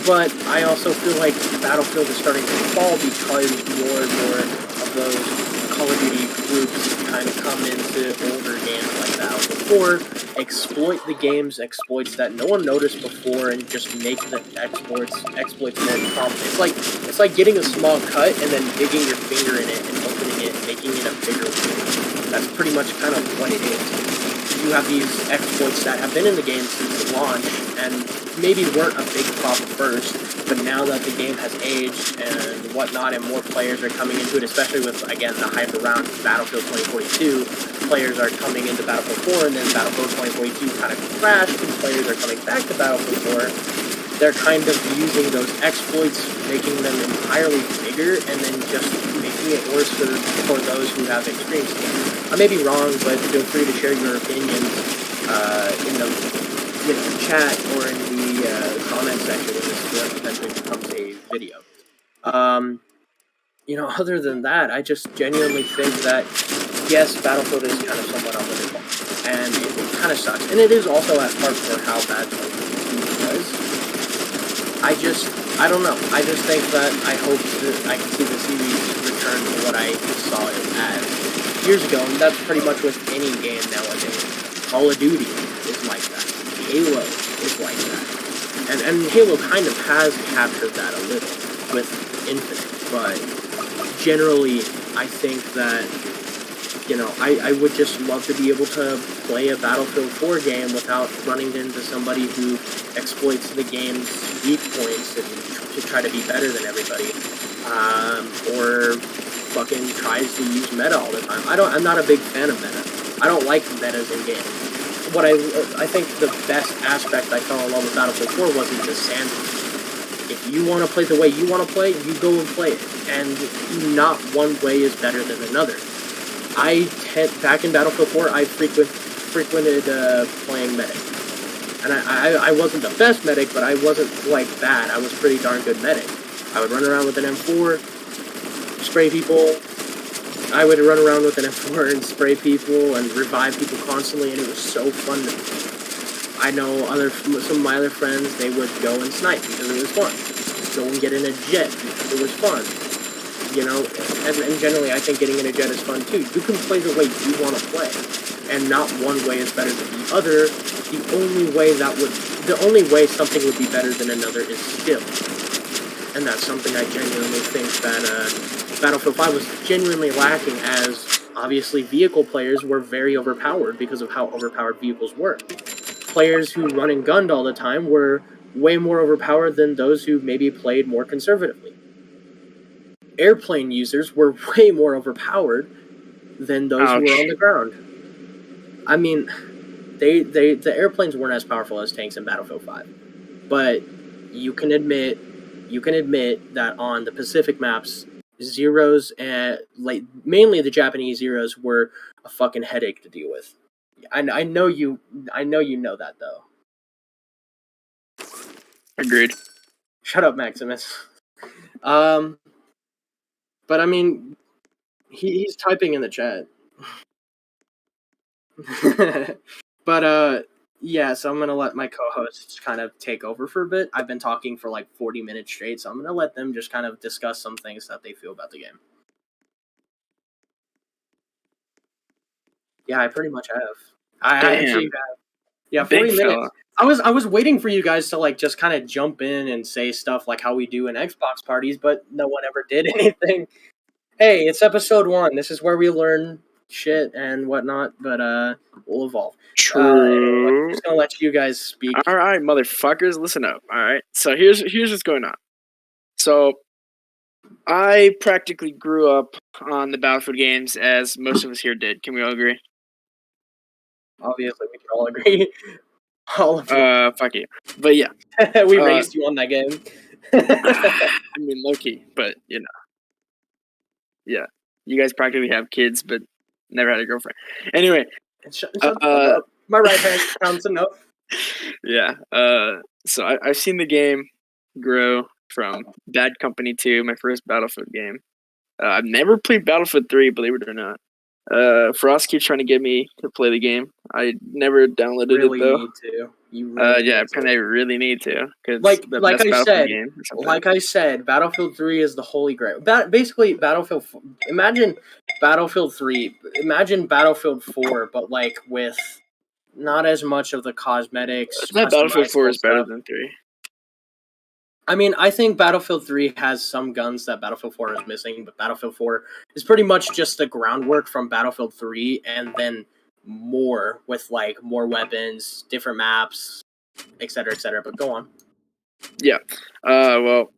but I also feel like Battlefield is starting to fall because more and more of those Call of Duty groups kind of come into older games like Battlefield 4, exploit the game's exploits that no one noticed before, and just make the exploits more prominent. It's like getting a small cut and then digging your finger in it and opening it and making it a bigger wound. That's pretty much kind of what it is. You have these exploits that have been in the game since launch and maybe weren't a big flop at first, but now that the game has aged and whatnot and more players are coming into it, especially with, again, the hype around Battlefield 2042, players are coming into Battlefield 4, and then Battlefield 2042 kind of crashed, and players are coming back to Battlefield 4. they're kind of using those exploits, making them entirely bigger, and then just making it worse for those who have experienced it. I may be wrong, but feel free to share your opinions in the chat or in the comment section when this eventually becomes a video. Other than that, I just genuinely think that, yes, Battlefield is kind of somewhat unlimited, and it kind of sucks. And it is also at part for how bad Battlefield was. I don't know. I just think that I hope that I can see the series return to what I saw it as years ago, and that's pretty much with any game nowadays. Call of Duty is like that. Halo is like that. And Halo kind of has captured that a little with Infinite, but generally, I think that, I would just love to be able to play a Battlefield 4 game without running into somebody who exploits the game's weak points and to try to be better than everybody, or fucking tries to use meta all the time. I'm not a big fan of meta. I don't like metas in games. What I think the best aspect I fell in love with Battlefield 4 wasn't the sandwich. If you want to play the way you want to play, you go and play it. And not one way is better than another. Back in Battlefield 4, I frequented playing medic. And I wasn't the best medic, but I wasn't, bad. I was pretty darn good medic. I would run around with an M4, spray people. I would run around with an M4 and spray people and revive people constantly, and it was so fun to me. I know some of my other friends, they would go and snipe because it was fun. Go and get in a jet because it was fun. And generally I think getting in a jet is fun too. You can play the way you want to play, and not one way is better than the other. The only way something would be better than another is skill. And that's something I genuinely think that Battlefield 5 was genuinely lacking, as obviously vehicle players were very overpowered because of how overpowered vehicles were. Players who run and gunned all the time were way more overpowered than those who maybe played more conservatively. Airplane users were way more overpowered than those who were on the ground. I mean, the airplanes weren't as powerful as tanks in Battlefield 5, but you can admit that on the Pacific maps, Zeros and mainly the Japanese Zeros were a fucking headache to deal with. I know you know that though. Agreed. Shut up, Maximus. But I mean, he's typing in the chat. But yeah, so I'm gonna let my co-hosts kind of take over for a bit. I've been talking for 40 minutes straight, so I'm gonna let them just kind of discuss some things that they feel about the game. Yeah, I pretty much have. I actually have. Yeah, 40 minutes. Fella. I was waiting for you guys to just kind of jump in and say stuff like how we do in Xbox parties, but no one ever did anything. Hey, it's episode 1. This is where we learn shit and whatnot, but we'll evolve. True. Anyway, I'm just gonna let you guys speak. All right, motherfuckers, listen up. All right, so here's what's going on. So I practically grew up on the Battlefield games, as most of us here did. Can we all agree? Obviously, we can all agree. All of you. Fuck you. But yeah. We raised you on that game. I mean, low-key, but, Yeah. You guys practically have kids, but never had a girlfriend. Anyway. Shut up. My right hand counts enough. Yeah. So I've seen the game grow from Bad Company 2, my first Battlefield game. I've never played Battlefield 3, believe it or not. Frost keeps trying to get me to play the game. I never downloaded it though. Need to. You really yeah, I really need to. Like I said, Battlefield 3 is the holy grail. Basically, Battlefield. Imagine Battlefield 3. Imagine Battlefield 4, but with not as much of the cosmetics. I thought Battlefield 4 is better than 3. I mean, I think Battlefield 3 has some guns that Battlefield 4 is missing, but Battlefield 4 is pretty much just the groundwork from Battlefield 3, and then more with more weapons, different maps, etc., etc. But go on. Yeah. Well,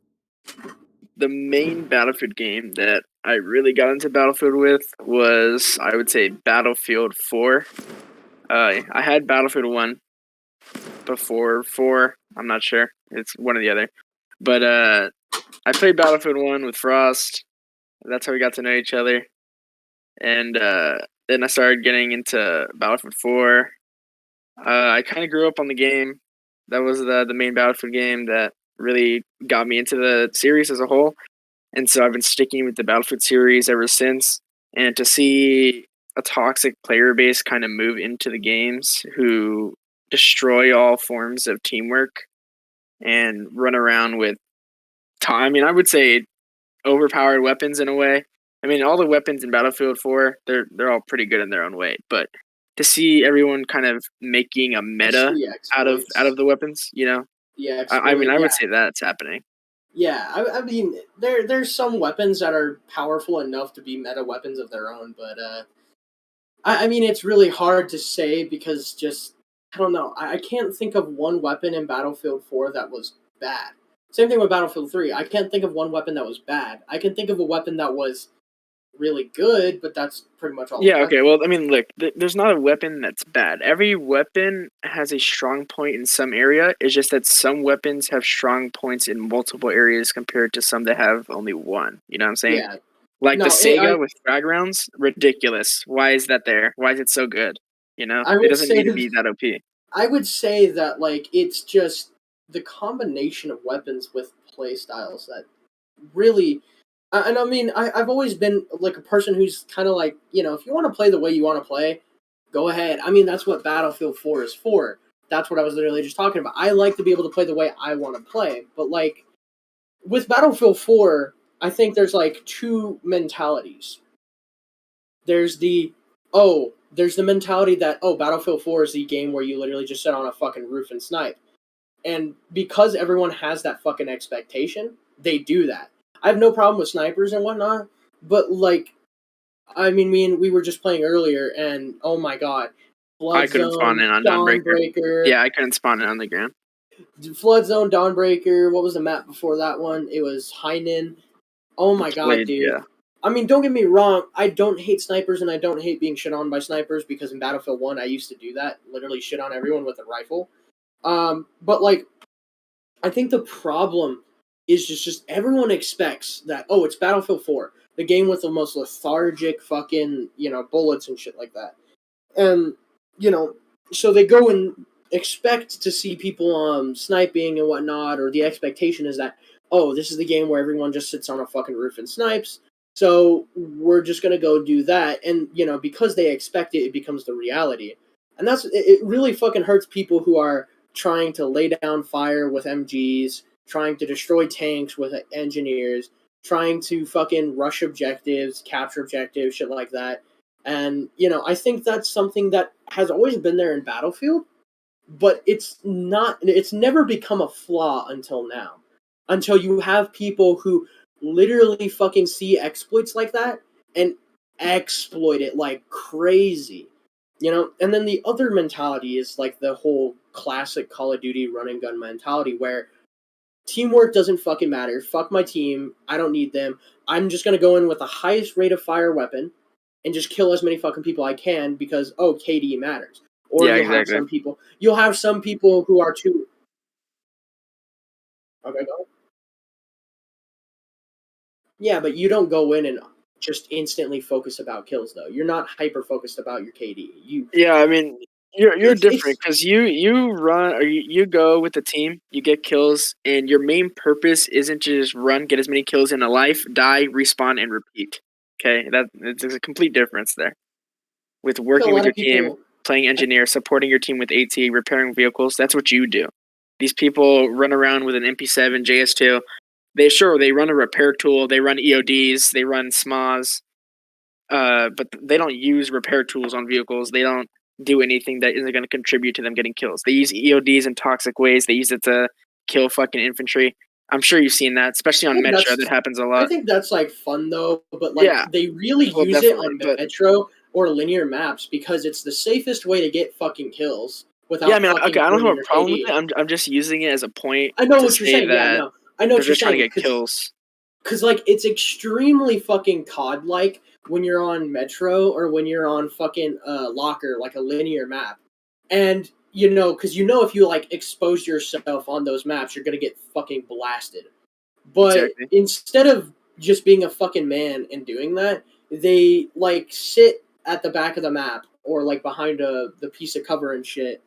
the main Battlefield game that I really got into Battlefield with was, I would say, Battlefield 4. I had Battlefield 1, before 4. I'm not sure. It's one or the other. But I played Battlefield 1 with Frost. That's how we got to know each other. And then I started getting into Battlefield 4. I kind of grew up on the game. That was the main Battlefield game that really got me into the series as a whole. And so I've been sticking with the Battlefield series ever since. And to see a toxic player base kind of move into the games who destroy all forms of teamwork and run around with I mean, I would say overpowered weapons in a way. I mean, all the weapons in Battlefield 4, they're all pretty good in their own way, but to see everyone kind of making a Just meta the out exploits. of the weapons, you know, The I mean, exploit. I Yeah. would say that's happening. Yeah, I mean, there's some weapons that are powerful enough to be meta weapons of their own, but I mean, it's really hard to say because just I don't know. I can't think of one weapon in Battlefield 4 that was bad. Same thing with Battlefield 3. I can't think of one weapon that was bad. I can think of a weapon that was really good, but that's pretty much all Yeah, I okay. can. Well, I mean, look, there's not a weapon that's bad. Every weapon has a strong point in some area. It's just that some weapons have strong points in multiple areas compared to some that have only one. You know what I'm saying? Yeah. Like the No, Sega with frag rounds, ridiculous. Why is that there? Why is it so good? You know, I it would doesn't say need to be that OP. I would say that like it's just the combination of weapons with play styles that really and I mean I've always been like a person who's kind of like if you want to play the way you want to play, go ahead. I mean that's what Battlefield 4 is for. That's what I was literally just talking about. I like to be able to play the way I want to play, but like with Battlefield 4, I think there's like two mentalities. There's there's the mentality that Battlefield 4 is the game where you literally just sit on a fucking roof and snipe. And because everyone has that fucking expectation, they do that. I have no problem with snipers and whatnot, but like, I mean, we were just playing earlier, and oh my god, I Flood couldn't spawn Zone, in on Dawnbreaker. Dawnbreaker, Yeah, I couldn't spawn in on the ground. Flood Zone, Dawnbreaker. What was the map before that one? It was Heinen. Oh my god, Played, dude. yeah. I mean, don't get me wrong. I don't hate snipers, and I don't hate being shit on by snipers because in Battlefield 1, I used to do that. Literally shit on everyone with a rifle. But like, I think the problem is just everyone expects that it's Battlefield 4, the game with the most lethargic fucking bullets and shit like that, and you know so they go and expect to see people sniping and whatnot, or the expectation is that this is the game where everyone just sits on a fucking roof and snipes. So we're just gonna go do that, and because they expect it, it becomes the reality, and it really fucking hurts people who are trying to lay down fire with MGs, trying to destroy tanks with engineers, trying to fucking rush objectives, capture objectives, shit like that. And, I think that's something that has always been there in Battlefield, but it's never become a flaw until now. Until you have people who literally fucking see exploits like that and exploit it like crazy. And then the other mentality is like the whole classic Call of Duty run and gun mentality where teamwork doesn't fucking matter. Fuck my team. I don't need them. I'm just gonna go in with the highest rate of fire weapon and just kill as many fucking people I can because KD matters. Or Yeah, you'll have exactly. some people who are too okay. Go. Yeah, but you don't go in and just instantly focus about kills though. You're not hyper focused about your KD. Yeah, I mean, you're different It's because you run or you go with the team, you get kills, and your main purpose isn't to just run, get as many kills in a life, die, respawn, and repeat. Okay, there's a complete difference there. With a working with lot your of team, people. playing engineer, supporting your team with AT, repairing vehicles, that's what you do. These people run around with an MP7, JS2. They run a repair tool, they run EODs, they run SMAs, but they don't use repair tools on vehicles. They don't do anything that isn't going to contribute to them getting kills. They use EODs in toxic ways. They use it to kill fucking infantry. I'm sure you've seen that, especially I on think Metro. That that's happens a I lot. think that's like fun though, but like Yeah, they really well, use it definitely. on But Metro or linear maps because it's the safest way to get fucking kills yeah, I without mean, okay, fucking I don't ruining have a your problem with KD. it. I'm just using it as a point I know to what you're say saying. Yeah, that no, I know they're what you're just trying to saying get kills. because like it's extremely fucking COD like when you're on Metro or when you're on fucking Locker, like a linear map, and because if you like expose yourself on those maps, you're gonna get fucking blasted. But Exactly. instead of just being a fucking man and doing that, they like sit at the back of the map or like behind the piece of cover and shit,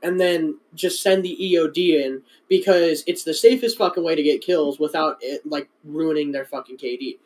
and then just send the EOD in because it's the safest fucking way to get kills without it like ruining their fucking KD.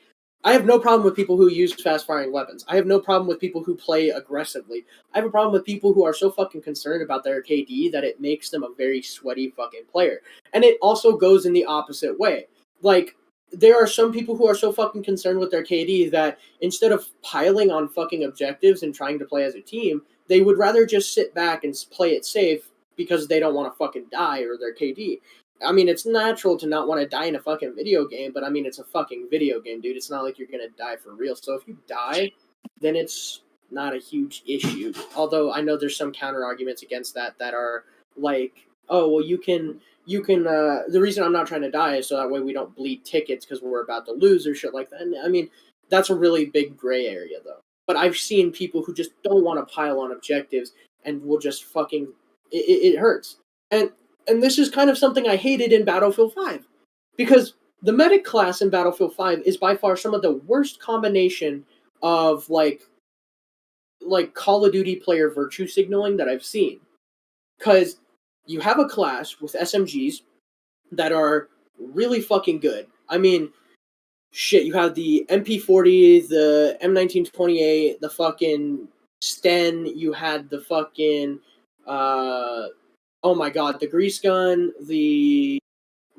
I have no problem with people who use fast firing weapons. I have no problem with people who play aggressively. I have a problem with people who are so fucking concerned about their KD that it makes them a very sweaty fucking player. And it also goes in the opposite way. Like, there are some people who are so fucking concerned with their KD that instead of piling on fucking objectives and trying to play as a team, they would rather just sit back and play it safe because they don't want to fucking die or their KD. I mean, it's natural to not want to die in a fucking video game, but I mean, it's a fucking video game, dude. It's not like you're gonna die for real. So if you die, then it's not a huge issue. Although I know there's some counter arguments against that are like, oh well, you can. The reason I'm not trying to die is so that way we don't bleed tickets because we're about to lose or shit like that. And I mean, that's a really big gray area though. But I've seen people who just don't want to pile on objectives and will just fucking it hurts. And this is kind of something I hated in Battlefield 5 because the medic class in Battlefield 5 is by far some of the worst combination of like Call of Duty player virtue signaling that I've seen. Cuz you have a class with SMGs that are really fucking good. I mean, shit, you have the MP40, the M1928, the fucking Sten, you had the fucking oh my god, the grease gun, the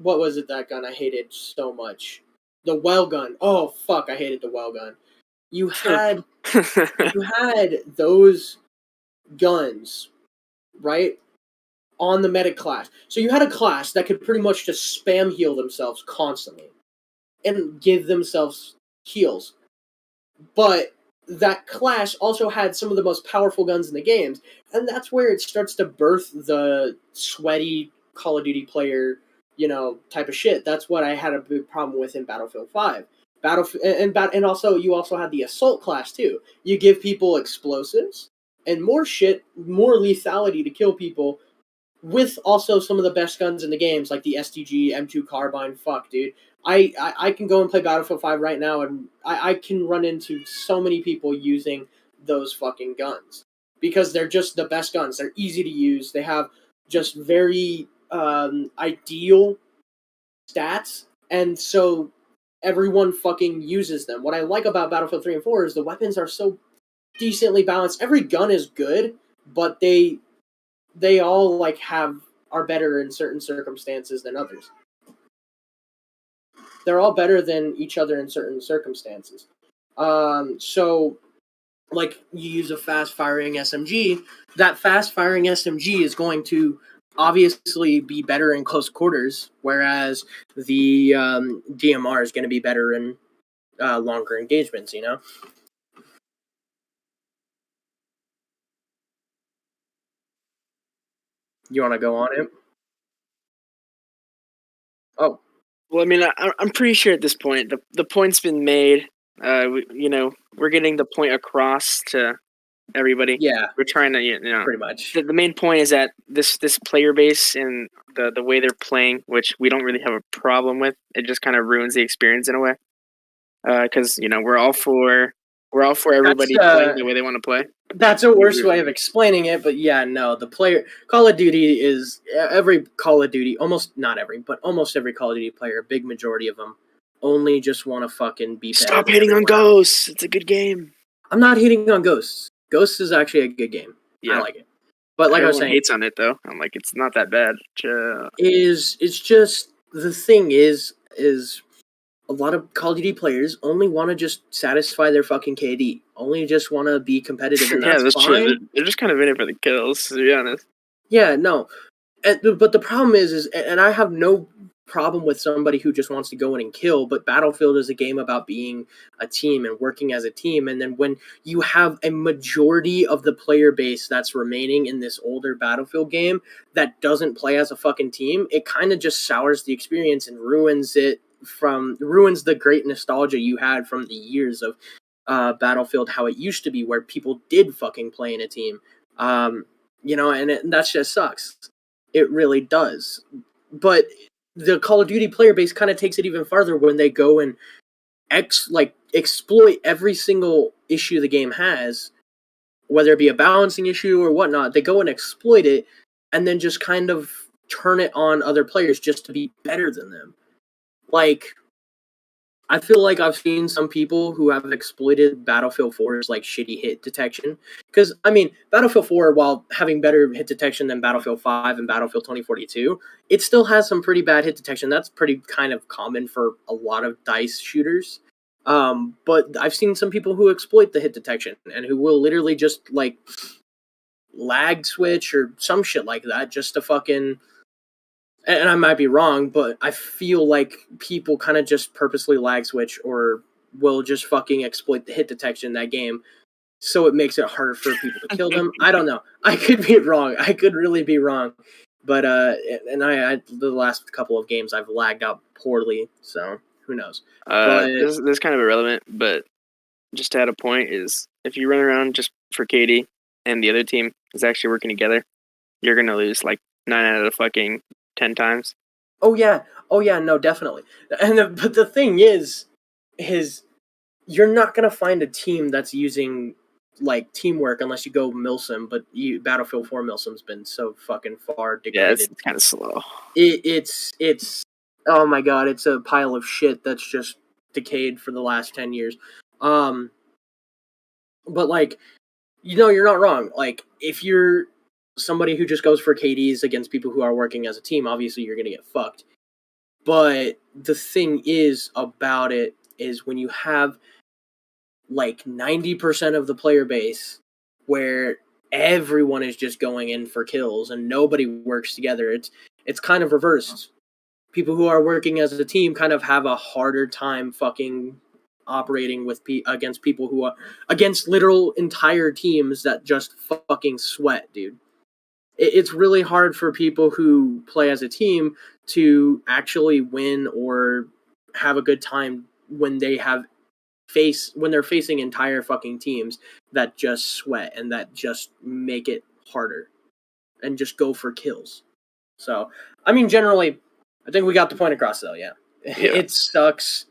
what was it that gun I hated so much? The well gun. Oh fuck, I hated the well gun. You had you had those guns, right? On the medic class. So you had a class that could pretty much just spam heal themselves constantly and give themselves heals. But that class also had some of the most powerful guns in the games, and that's where it starts to birth the sweaty Call of Duty player, type of shit. That's what I had a big problem with in Battlefield 5. And also you also had the assault class too. You give people explosives and more shit, more lethality to kill people with also some of the best guns in the games, like the STG M2 carbine. Fuck, dude. I can go and play Battlefield 5 right now, and I can run into so many people using those fucking guns because they're just the best guns. They're easy to use. They have just very ideal stats, and so everyone fucking uses them. What I like about Battlefield 3 and 4 is the weapons are so decently balanced. Every gun is good, but they all like are better in certain circumstances than others. They're all better than each other in certain circumstances. So like you use a fast firing SMG, that fast firing SMG is going to obviously be better in close quarters, whereas the DMR is going to be better in longer engagements. You want to go on it? Oh, Well, I mean, I'm pretty sure at this point the point's been made. We're getting the point across to everybody. yeah, We're trying to, pretty much. the main point is that this player base and the way they're playing, which we don't really have a problem with, it just kind of ruins the experience in a way. Because we're all for That's everybody playing the way they want to play. That's a worse way of explaining it, but yeah, no. The player Call of Duty is every Call of Duty, almost not every, but almost every Call of Duty player, a big majority of them, only just want to fucking be better. Stop hating on Ghosts. It's a good game. I'm not hating on Ghosts. Ghosts is actually a good game. Yeah. I like it. But like Everyone I was saying, hates on it though. I'm like, it's not that bad. it's just the thing is a lot of Call of Duty players only want to just satisfy their fucking KD. Only just want to be competitive, and that's fine. True. They're just kind of in it for the kills, to be honest. Yeah, no. But the problem is, and I have no problem with somebody who just wants to go in and kill, but Battlefield is a game about being a team and working as a team. And then when you have a majority of the player base that's remaining in this older Battlefield game that doesn't play as a fucking team, it kind of just sours the experience and ruins the great nostalgia you had from the years of Battlefield, how it used to be, where people did fucking play in a team. And that just sucks. It really does. But the Call of Duty player base kind of takes it even farther when they go and exploit every single issue the game has, whether it be a balancing issue or whatnot. They go and exploit it, and then just kind of turn it on other players just to be better than them. Like, I feel like I've seen some people who have exploited Battlefield 4's like shitty hit detection. Because Battlefield 4, while having better hit detection than Battlefield 5 and Battlefield 2042, it still has some pretty bad hit detection. That's pretty kind of common for a lot of dice shooters. But I've seen some people who exploit the hit detection and who will literally just like lag switch or some shit like that just to fucking. And I might be wrong, but I feel like people kind of just purposely lag switch or will just fucking exploit the hit detection in that game, so it makes it harder for people to kill them. I don't know. I could be wrong. I could really be wrong. But the last couple of games I've lagged out poorly, so who knows? This is kind of irrelevant, but just to add a point is if you run around just for Katie and the other team is actually working together, you're gonna lose like 9 out of the fucking 10 times. Oh yeah, no, definitely. But the thing is you're not gonna find a team that's using like teamwork unless you go Milsim. But Battlefield 4 Milsim's been so fucking far degraded. Yeah, it's kind of slow. It's oh my god, it's a pile of shit that's just decayed for the last 10 years. But like, you're not wrong. Like, if you're somebody who just goes for KDs against people who are working as a team, obviously you're gonna get fucked. But the thing is about it is when you have like 90% of the player base where everyone is just going in for kills and nobody works together, it's kind of reversed. People who are working as a team kind of have a harder time fucking operating with against people who are against literal entire teams that just fucking sweat, dude. It's really hard for people who play as a team to actually win or have a good time when they're facing entire fucking teams that just sweat and that just make it harder and just go for kills. So, generally, I think we got the point across, though. Yeah. It sucks.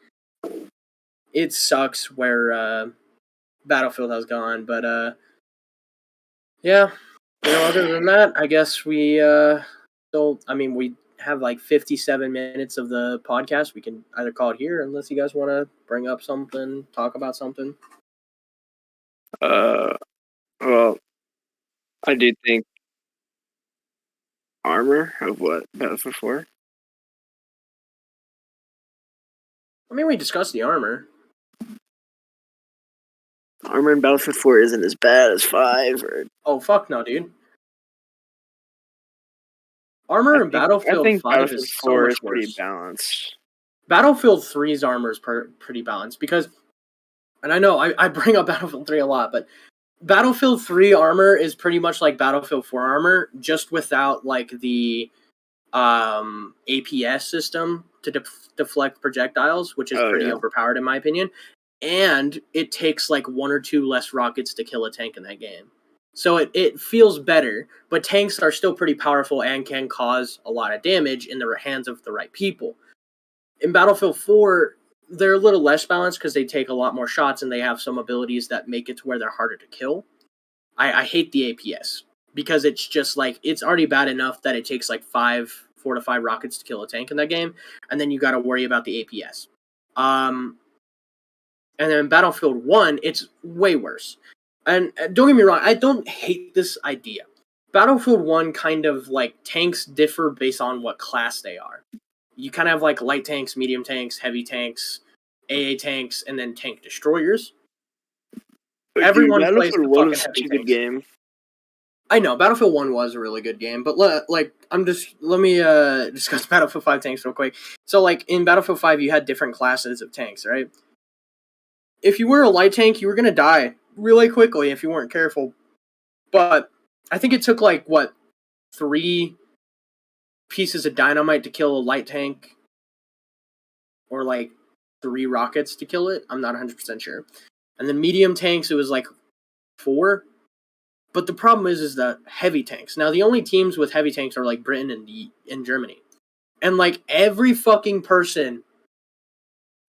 It sucks where Battlefield has gone, but yeah. Other than that, I guess we we have like 57 minutes of the podcast. We can either call it here, unless you guys want to bring up something, talk about something. Well, I do think armor of what Battlefield 4. We discussed the armor. Armor in Battlefield 4 isn't as bad as 5. Oh fuck no, dude! Armor in Battlefield 5 is so much worse. Pretty balanced. Battlefield 3's armor is pretty balanced because, and I know I bring up Battlefield 3 a lot, but Battlefield 3 armor is pretty much like Battlefield 4 armor, just without like the APS system to deflect projectiles, which is pretty overpowered in my opinion. And it takes like 1 or 2 less rockets to kill a tank in that game. So it feels better, but tanks are still pretty powerful and can cause a lot of damage in the hands of the right people. In Battlefield 4, they're a little less balanced because they take a lot more shots and they have some abilities that make it to where they're harder to kill. I hate the APS because it's just like, it's already bad enough that it takes like 4 to 5 rockets to kill a tank in that game, and then you got to worry about the APS. And then in Battlefield 1, it's way worse. And don't get me wrong, I don't hate this idea. Battlefield 1 kind of like tanks differ based on what class they are. You kind of have like light tanks, medium tanks, heavy tanks, AA tanks, and then tank destroyers. Everyone plays the fucking heavy tanks. Game. I know Battlefield 1 was a really good game, but let me discuss Battlefield 5 tanks real quick. So like in Battlefield 5, you had different classes of tanks, right? If you were a light tank, you were gonna die really quickly if you weren't careful. But I think it took 3 pieces of dynamite to kill a light tank, or 3 rockets to kill it. I'm not 100% sure. And then medium tanks, it was 4. But the problem is that heavy tanks. Now, the only teams with heavy tanks are like Britain and Germany. And like every fucking person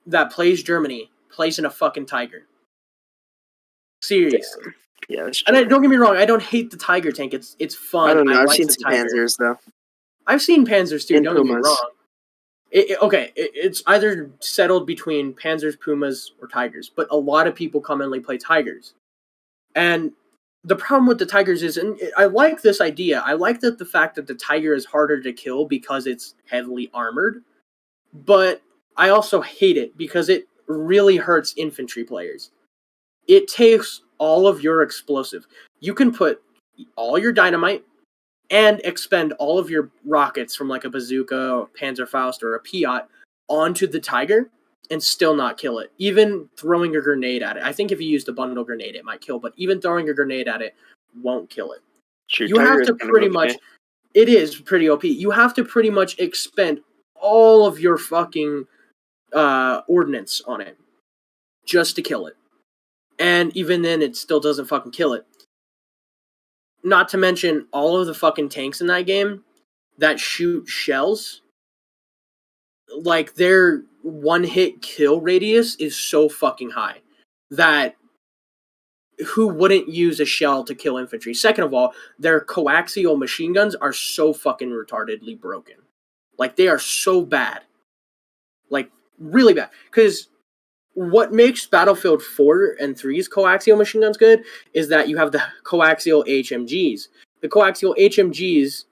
that plays Germany plays in a fucking Tiger. Seriously. Yeah, that's true. And don't get me wrong, I don't hate the Tiger tank. It's fun. I don't know. I've like seen the some Tiger. Panzers though. I've seen Panzers too. And don't get me Pumas. wrong. It's either settled between Panzers, Pumas, or Tigers, but a lot of people commonly play Tigers. And the problem with the Tigers is, and I like this idea, I like the fact that the Tiger is harder to kill because it's heavily armored, but I also hate it because it really hurts infantry players. It takes all of your explosive. You can put all your dynamite and expend all of your rockets from like a bazooka, or Panzerfaust, or a Piat onto the Tiger and still not kill it. Even throwing a grenade at it. I think if you used a bundle grenade, it might kill, but even throwing a grenade at it won't kill it. Sure, You have to pretty much... It is pretty OP. You have to pretty much expend all of your fucking ordnance on it just to kill it. And even then, it still doesn't fucking kill it. Not to mention all of the fucking tanks in that game that shoot shells. Like, their one-hit kill radius is so fucking high that who wouldn't use a shell to kill infantry? Second of all, their coaxial machine guns are so fucking retardedly broken. Like, they are so bad. Like, really bad. Because what makes Battlefield 4 and 3's coaxial machine guns good is that you have the coaxial HMGs. The coaxial HMGs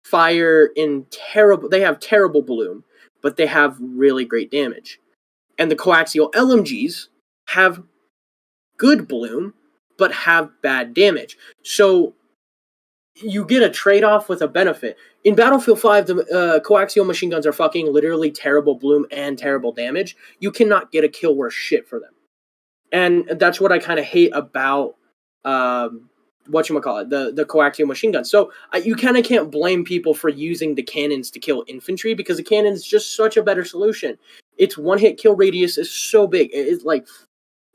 fire in terrible... They have terrible bloom, but they have really great damage. And the coaxial LMGs have good bloom, but have bad damage. So you get a trade-off with a benefit. In Battlefield 5, the coaxial machine guns are fucking literally terrible bloom and terrible damage. You cannot get a kill worth shit for them. And that's what I kind of hate about the coaxial machine guns. So you kind of can't blame people for using the cannons to kill infantry because the cannon is just such a better solution. Its one-hit kill radius is so big. It's like,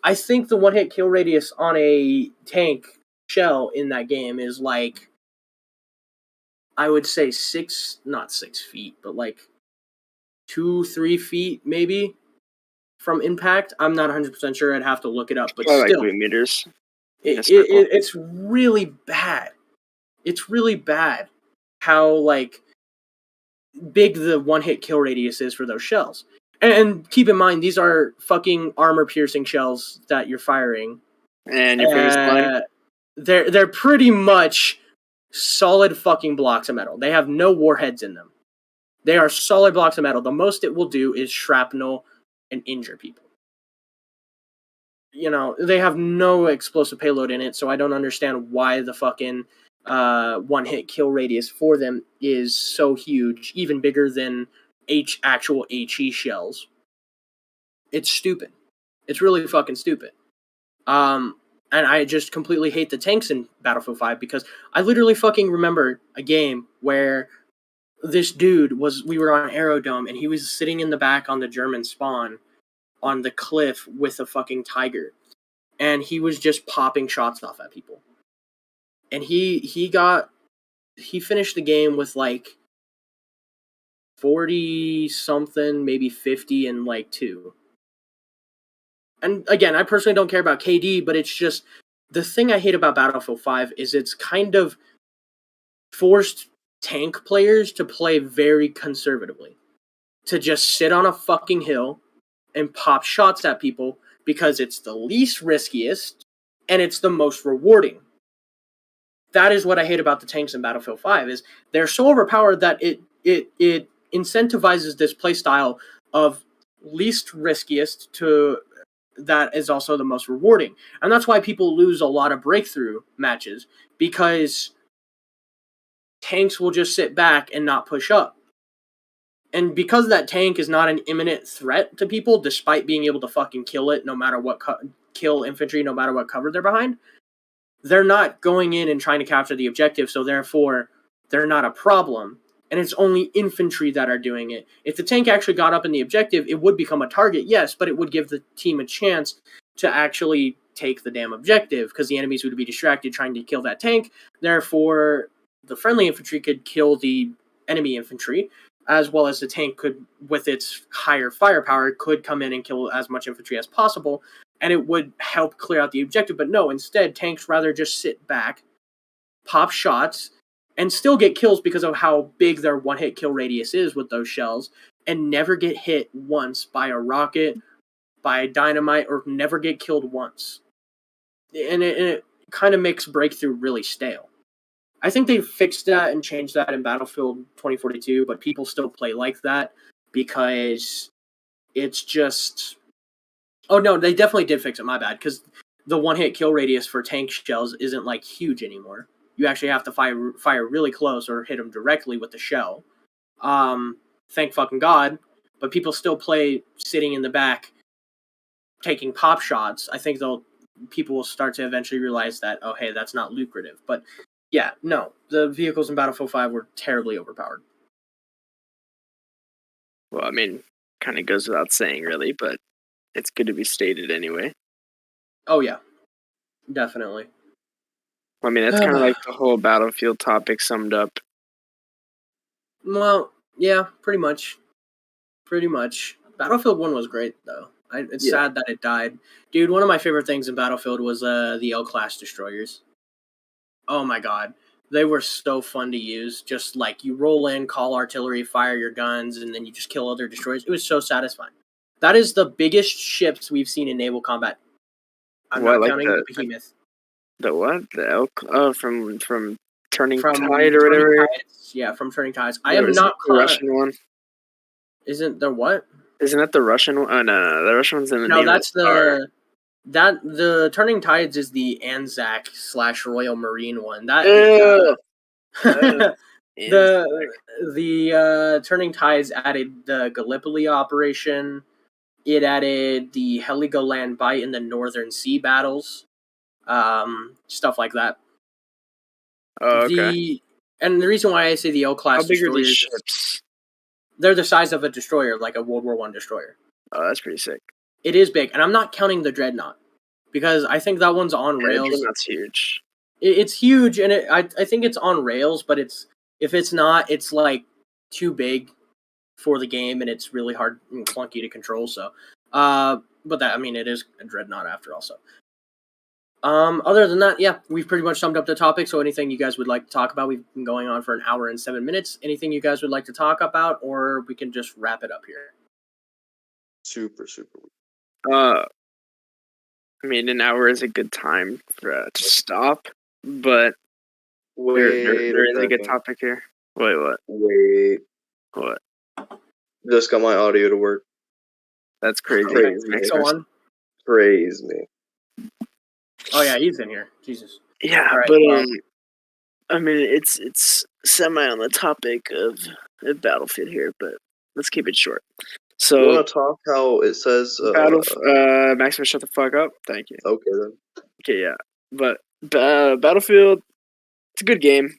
I think the one-hit kill radius on a tank shell in that game is like, I would say not 6 feet, but like 2-3 feet maybe from impact. I'm not 100% sure. I'd have to look it up, but Probably still, like 3 meters. It's really bad. It's really bad how like big the one-hit kill radius is for those shells. And keep in mind, these are fucking armor-piercing shells that you're firing. And your famous line? They're pretty much solid fucking blocks of metal. They have no warheads in them. They are solid blocks of metal. The most it will do is shrapnel and injure people. You know, they have no explosive payload in it, so I don't understand why the fucking one-hit kill radius for them is so huge, even bigger than actual HE shells. It's stupid. It's really fucking stupid. And I just completely hate the tanks in Battlefield 5 because I literally fucking remember a game where this dude we were on Aerodome and he was sitting in the back on the German spawn on the cliff with a fucking Tiger. And he was just popping shots off at people. And he finished the game with like 40 something, maybe 50 and like 2. And again, I personally don't care about KD, but it's just the thing I hate about Battlefield 5 is it's kind of forced tank players to play very conservatively. To just sit on a fucking hill and pop shots at people because it's the least riskiest and it's the most rewarding. That is what I hate about the tanks in Battlefield 5 is they're so overpowered that it incentivizes this playstyle of least riskiest to that is also the most rewarding. And that's why people lose a lot of breakthrough matches because tanks will just sit back and not push up. And because that tank is not an imminent threat to people, despite being able to fucking kill it no matter what, kill infantry no matter what cover they're behind, they're not going in and trying to capture the objective, so therefore they're not a problem. And it's only infantry that are doing it. If the tank actually got up in the objective, it would become a target, yes, but it would give the team a chance to actually take the damn objective because the enemies would be distracted trying to kill that tank. Therefore, the friendly infantry could kill the enemy infantry, as well as the tank could, with its higher firepower, could come in and kill as much infantry as possible, and it would help clear out the objective. But no, instead, tanks rather just sit back, pop shots, and still get kills because of how big their one-hit kill radius is with those shells, and never get hit once by a rocket, by dynamite, or never get killed once. And it kind of makes Breakthrough really stale. I think they fixed that and changed that in Battlefield 2042, but people still play like that because it's just... Oh, no, they definitely did fix it, my bad, because the one-hit kill radius for tank shells isn't, like, huge anymore. You actually have to fire really close or hit them directly with the shell. Thank fucking God. But people still play sitting in the back, taking pop shots. I think people will start to eventually realize that, oh, hey, that's not lucrative. But yeah, no, the vehicles in Battlefield 5 were terribly overpowered. Well, I mean, kind of goes without saying, really, but it's good to be stated anyway. Oh, yeah. Definitely. I mean, that's kind of like the whole Battlefield topic summed up. Well, yeah, pretty much. Pretty much. Battlefield 1 was great, though. It's sad that it died. Dude, one of my favorite things in Battlefield was the L-class destroyers. Oh my god. They were so fun to use. Just like you roll in, call artillery, fire your guns, and then you just kill other destroyers. It was so satisfying. That is the biggest ships we've seen in naval combat. I'm not counting the Behemoth. The what? The elk? Oh, from Turning From Tide or whatever. Tides. Yeah, from Turning Tides. I am not the Russian one. Isn't there what? Isn't that the Russian one? Oh no, the Russian one's in the No, name that's of the the Turning Tides is the Anzac / Royal Marine one. That the Turning Tides added the Gallipoli operation. It added the Heligoland Bight in the Northern Sea battles, stuff like that. Oh, okay. And the reason why I say the O-class How big destroyers, are these ships? They're the size of a destroyer, like a World War I destroyer. Oh, that's pretty sick. It is big, and I'm not counting the Dreadnought because I think that one's on rails. The Dreadnought's huge. It's huge, and I think it's on rails, but if it's not, it's like too big for the game, and it's really hard and clunky to control. So, but that, I mean, it is a Dreadnought after all. So, other than that, yeah, we've pretty much summed up the topic. So, anything you guys would like to talk about? We've been going on for an hour and 7 minutes. Anything you guys would like to talk about, or we can just wrap it up here? Super. I mean, an hour is a good time to stop, but there is a good topic here. Wait, what? Wait. What? Just got my audio to work. That's crazy. Praise me. Oh yeah, he's in here. Jesus. Yeah, right, but I mean, it's semi on the topic of Battlefield here, but let's keep it short. So you want to talk how it says Maximus, shut the fuck up. Thank you. Okay then. Okay, yeah, but Battlefield, it's a good game.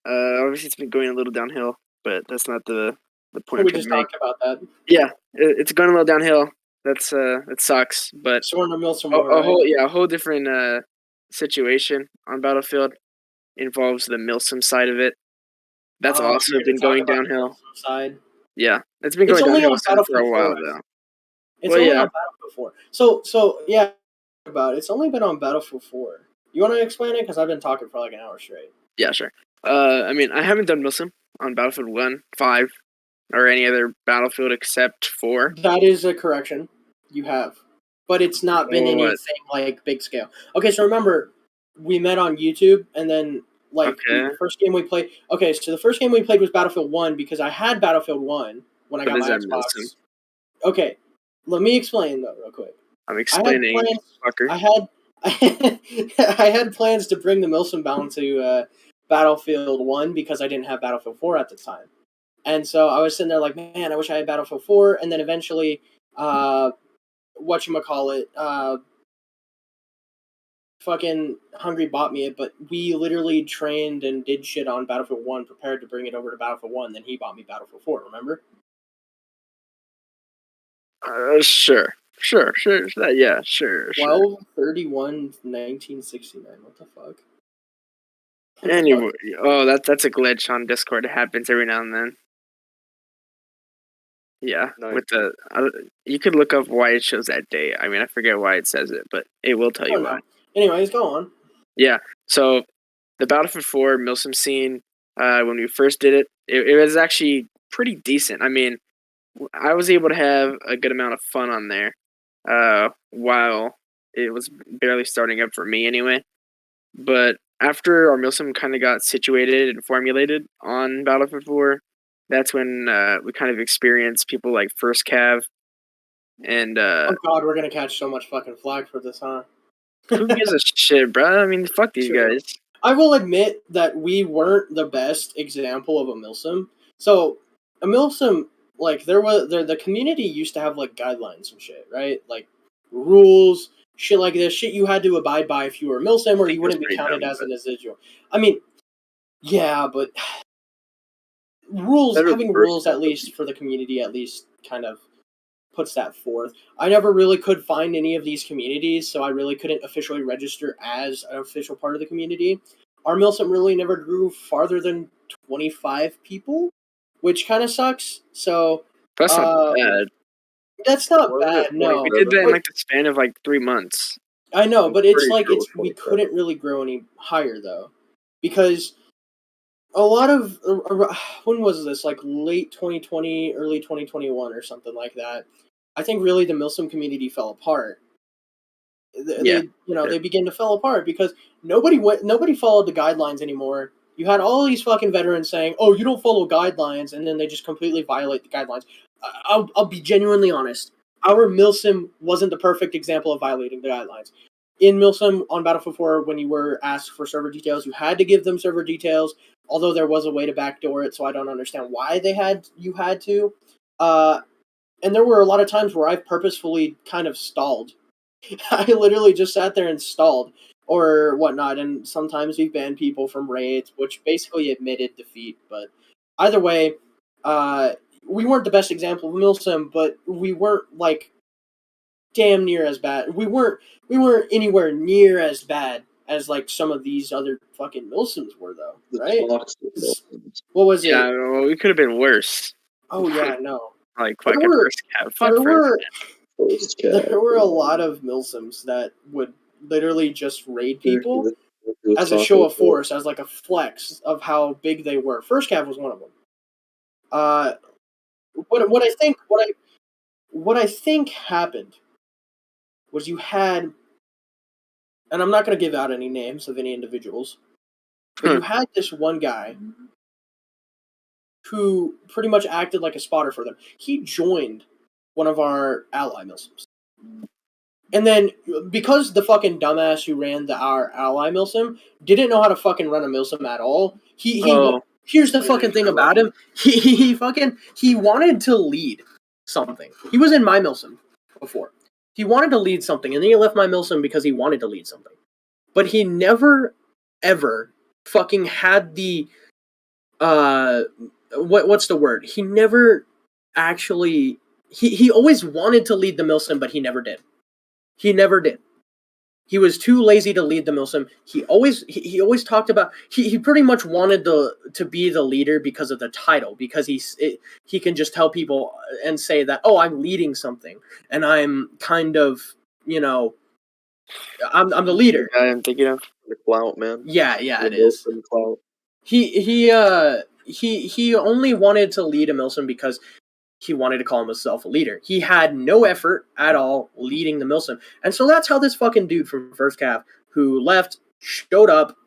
Obviously, it's been going a little downhill, but that's not the point. We just talked about that. Yeah, it's going a little downhill. That sucks. But a whole different situation on Battlefield involves the Milsim side of it. That's also been going downhill. Side. Yeah, it's been going downhill for a while though. It's only on Battlefield 4. So yeah, it's only been on Battlefield 4. You want to explain it? Because I've been talking for like an hour straight. Yeah, sure. I mean, I haven't done Milsim on Battlefield 1, 5, or any other Battlefield except 4. That is a correction. You have. But it's not been anything like big scale. Okay, so remember, we met on YouTube, and then the first game we played... Okay, so the first game we played was Battlefield 1, because I had Battlefield 1 when I got my Xbox. Milsim? Okay, let me explain, though, real quick. I'm explaining, fucker. I had plans to bring the Milsim bound to Battlefield 1 because I didn't have Battlefield 4 at the time. And so I was sitting there like, man, I wish I had Battlefield 4. And then eventually, fucking Hungry bought me it, but we literally trained and did shit on Battlefield 1, prepared to bring it over to Battlefield 1, then he bought me Battlefield 4, remember? Sure. Sure. Yeah, sure. 12/31/1969. What the fuck? Anyway, that's a glitch on Discord. It happens every now and then. Yeah, Nice. with you could look up why it shows that date. I mean, I forget why it says it, but it will tell you why. Anyways, go on. Yeah, so the Battlefield 4 Milsim scene, when we first did it, it was actually pretty decent. I mean, I was able to have a good amount of fun on there, while it was barely starting up for me anyway. But after our Milsim kind of got situated and formulated on Battlefield 4, that's when we kind of experienced people like First Cav and Oh god, we're gonna catch so much fucking flag for this, huh? who gives a shit, bro? I mean, fuck these guys. I will admit that we weren't the best example of a milsim. So a milsim, like the community used to have like guidelines and shit, right? Like rules, shit like this, shit you had to abide by if you were a milsim, or you wouldn't be counted as an individual. I mean, yeah, but having rules at least for the community at least kind of puts that forth. I never really could find any of these communities, so I really couldn't officially register as an official part of the community. Our milsim really never grew farther than 25 people, which kind of sucks. So that's not bad. That's not bad. No, we did that in like the span of like 3 months. I know, but it's like we couldn't really grow any higher though, because a lot of when was this, like late 2020, early 2021 or something like that. I think really the milsim community fell apart. They began to fall apart because nobody followed the guidelines anymore. You had all these fucking veterans saying, "Oh, you don't follow guidelines," and then they just completely violate the guidelines. I'll be genuinely honest. Our milsim wasn't the perfect example of violating the guidelines. In milsim on Battlefield 4, when you were asked for server details, you had to give them server details. Although there was a way to backdoor it, so I don't understand why you had to. And there were a lot of times where I've purposefully kind of stalled. I literally just sat there and stalled or whatnot, and sometimes we've banned people from raids, which basically admitted defeat. But either way, we weren't the best example of milsim, but we weren't like damn near as bad. We weren't anywhere near as bad as like some of these other fucking milsims were, though, right? What was it? Yeah, well, we could have been worse. Oh yeah, no. Like fucking First Cav. There were a lot of milsims that would literally just raid people as a show of force, as like a flex of how big they were. First Cav was one of them. What I think happened was you had, and I'm not going to give out any names of any individuals, but you had this one guy who pretty much acted like a spotter for them. He joined one of our ally milsims. And then, because the fucking dumbass who ran our ally milsim didn't know how to fucking run a milsim at all, here's the fucking thing about him. He wanted to lead something. He was in my milsim before. He wanted to lead something, and then he left my milsim because he wanted to lead something. But he never, ever fucking had the, what's the word? He never actually, he always wanted to lead the milsim, but he never did. He never did. He was too lazy to lead the milsim. He always talked about, he pretty much wanted to be the leader because of the title, because he can just tell people and say that, oh, I'm leading something and I'm kind of, I'm the leader. I'm thinking of the clout, man. Yeah, it is. He only wanted to lead a milsim because he wanted to call himself a leader. He had no effort at all leading the milsim. And so that's how this fucking dude from First Cav, who left, showed up,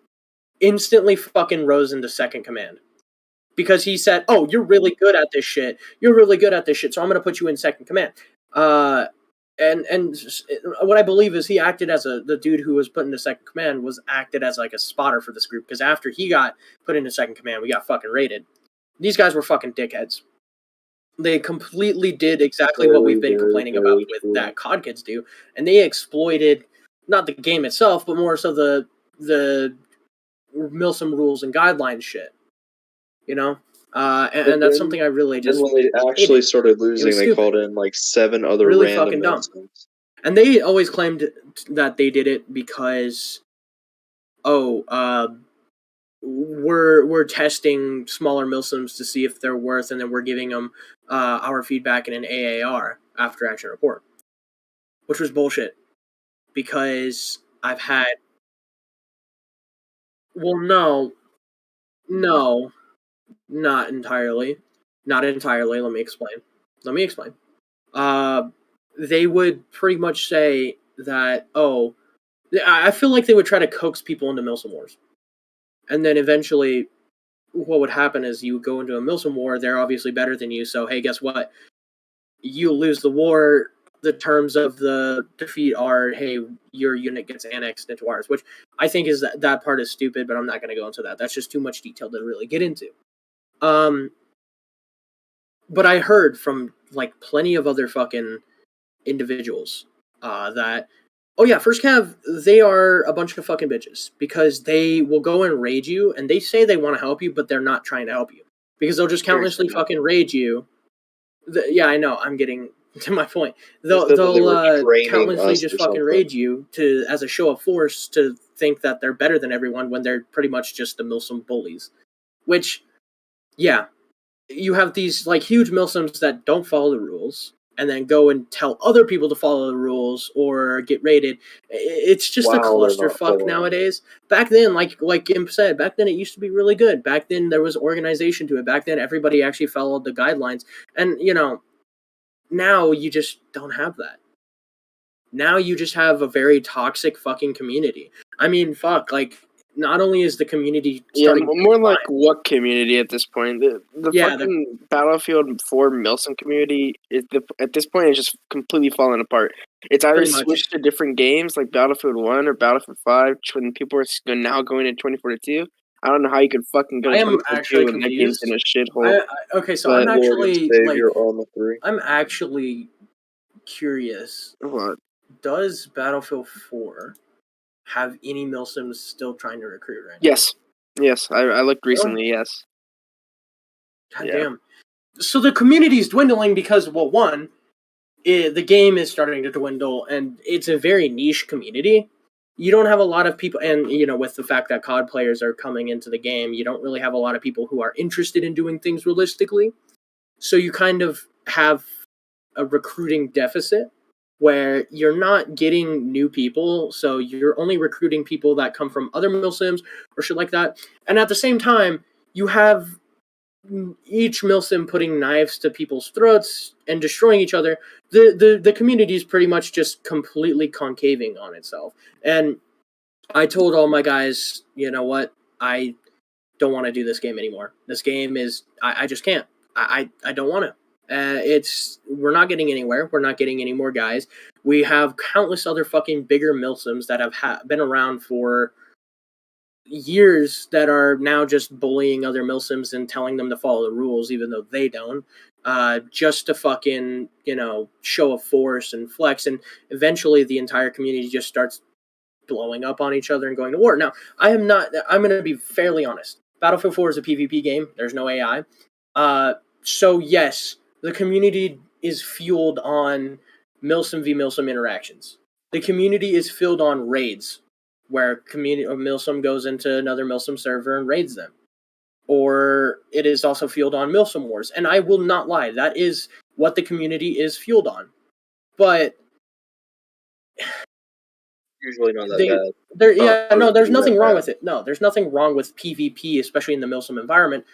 instantly fucking rose into second command. Because he said, oh, you're really good at this shit. You're really good at this shit, so I'm going to put you in second command. And what I believe is he acted as the dude who was put into second command acted as like a spotter for this group. Because after he got put into second command, we got fucking raided. These guys were fucking dickheads. They completely did exactly what we've been complaining about with that COD kids do, and they exploited not the game itself, but more so the milsim rules and guidelines shit. And that's something I really Then just when they actually hated. started losing, they stupid. called in like 7 other Really random fucking dumb. Muslims. And they always claimed that they did it because, we're testing smaller milsims to see if they're worth, and then we're giving them our feedback in an AAR, after action report, which was bullshit. Because I've had, well, no, not entirely, not entirely. Let me explain. Uh, they would pretty much say that, I feel like they would try to coax people into Milsim Wars. And then eventually, what would happen is you go into a Milsim War, they're obviously better than you, so hey, guess what? You lose the war, the terms of the defeat are, hey, your unit gets annexed into ours, which I think is that part is stupid, but I'm not going to go into that. That's just too much detail to really get into. But I heard from like plenty of other fucking individuals that, oh yeah, First Cav, they are a bunch of fucking bitches because they will go and raid you, and they say they want to help you, but they're not trying to help you because they'll just countlessly fucking raid you. Yeah, I know. I'm getting to my point. They'll countlessly just fucking raid you to as a show of force to think that they're better than everyone when they're pretty much just the Milsim bullies. Which, yeah, you have these like huge Milsims that don't follow the rules and then go and tell other people to follow the rules or get raided. It's just a clusterfuck nowadays. Back then, like Imp said, back then it used to be really good. Back then there was organization to it. Back then everybody actually followed the guidelines. And, now you just don't have that. Now you just have a very toxic fucking community. I mean, fuck, like, not only is the community starting more like what community at this point? The Yeah, fucking Battlefield 4 Milsim community at this point is just completely falling apart. It's either Pretty much. switched to different games like Battlefield 1 or Battlefield 5 when people are now going to 2042. I don't know how you could fucking go I to am 2042 actually when that game's confused. in a shithole. Okay, so But I'm actually Savior on the 3. I'm actually curious. What? Does Battlefield 4 have any Milsims still trying to recruit right Yes. Yes, I looked recently, yes. God damn. So the community is dwindling because, well, one, the game is starting to dwindle, and it's a very niche community. You don't have a lot of people, and, with the fact that COD players are coming into the game, you don't really have a lot of people who are interested in doing things realistically. So you kind of have a recruiting deficit where you're not getting new people, so you're only recruiting people that come from other milsims or shit like that. And at the same time, you have each milsim putting knives to people's throats and destroying each other. The community is pretty much just completely concaving on itself. And I told all my guys, you know what, I don't want to do this game anymore. This game is, I just can't. I don't want to. We're not getting anywhere. We're not getting any more guys. We have countless other fucking bigger milsims that have been around for years that are now just bullying other milsims and telling them to follow the rules, even though they don't, just to fucking, show a force and flex. And eventually the entire community just starts blowing up on each other and going to war. Now, I'm going to be fairly honest. Battlefield 4 is a PvP game. There's no AI. So yes, the community is fueled on Milsim v Milsim interactions. The community is filled on raids, where a Milsim goes into another Milsim server and raids them. Or it is also fueled on Milsim Wars. And I will not lie, that is what the community is fueled on. But usually not that bad. There's nothing wrong with it. No, there's nothing wrong with PvP, especially in the Milsim environment.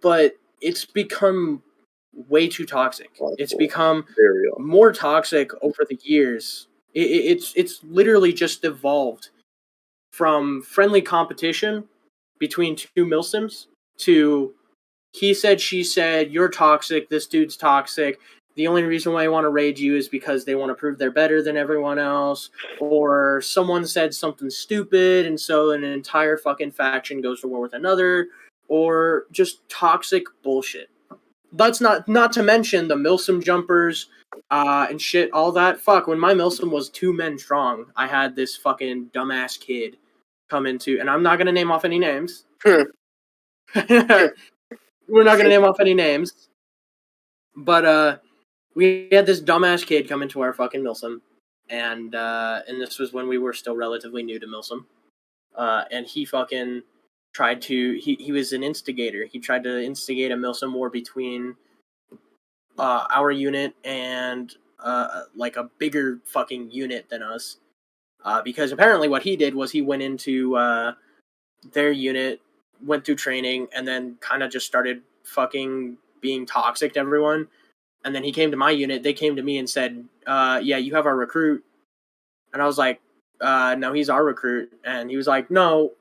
But it's become way too toxic. It's become more toxic over the years. It's literally just evolved from friendly competition between two milsims to he said, she said, you're toxic, this dude's toxic. The only reason why I want to raid you is because they want to prove they're better than everyone else, or someone said something stupid, and so an entire fucking faction goes to war with another, or just toxic bullshit. That's not to mention the Milsim jumpers and shit, all that. Fuck, when my Milsim was 2 men strong, I had this fucking dumbass kid come into, and I'm not going to name off any names. we're not gonna name off any names, but we had this dumbass kid come into our fucking Milsim, and this was when we were still relatively new to Milsim, and he fucking tried to he was an instigator. He tried to instigate a Milsim war between our unit and like a bigger fucking unit than us, because apparently what he did was he went into their unit, went through training, and then kind of just started fucking being toxic to everyone. And then he came to my unit. They came to me and said, "Yeah, you have our recruit." And I was like, "No, he's our recruit." And he was like, "No."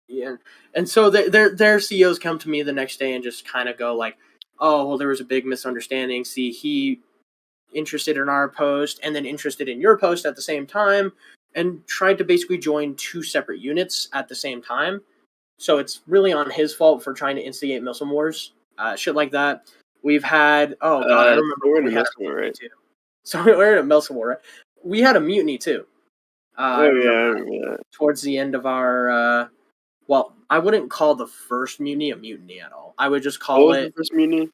Yeah. And so their CEOs come to me the next day and just kind of go like, "Oh, well, there was a big misunderstanding. See, he interested in our post and then interested in your post at the same time, and tried to basically join two separate units at the same time. So it's really on his fault for trying to instigate Milsim Wars, shit like that. We've had I remember So we're in we the had a Milsim War, mutiny right? too. So we're in a Milsim War. We had a mutiny too. I Oh yeah, remember I that. remember that. Towards the end of our well, I wouldn't call the first mutiny a mutiny at all. I would just What call was the it. first mutiny?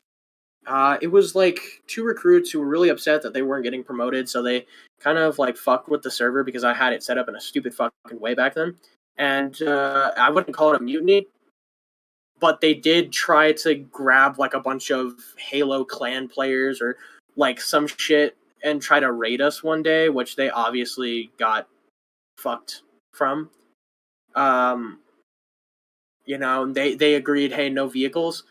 It was like two recruits who were really upset that they weren't getting promoted, so they kind of like fucked with the server because I had it set up in a stupid fucking way back then. And I wouldn't call it a mutiny, but they did try to grab like a bunch of Halo clan players or like some shit and try to raid us one day, which they obviously got fucked from. Um, they agreed, hey, no vehicles,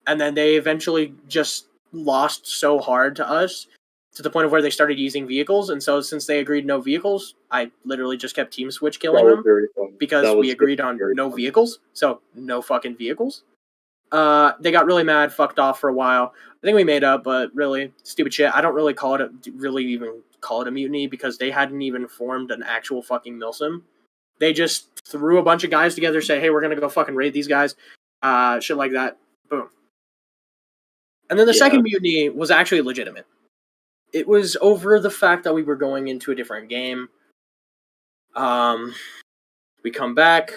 and then they eventually just lost so hard to us to the point of where they started using vehicles. And so since they agreed no vehicles, I literally just kept team switch That killing was them very fun. because That we was agreed on very no fun. vehicles. So no fucking vehicles. They got really mad, fucked off for a while. I think we made up, but really stupid shit. I don't really even call it a mutiny because they hadn't even formed an actual fucking Milsim. They just threw a bunch of guys together, say, "Hey, we're gonna go fucking raid these guys," shit like that. Boom. And then the second mutiny was actually legitimate. It was over the fact that we were going into a different game. We come back.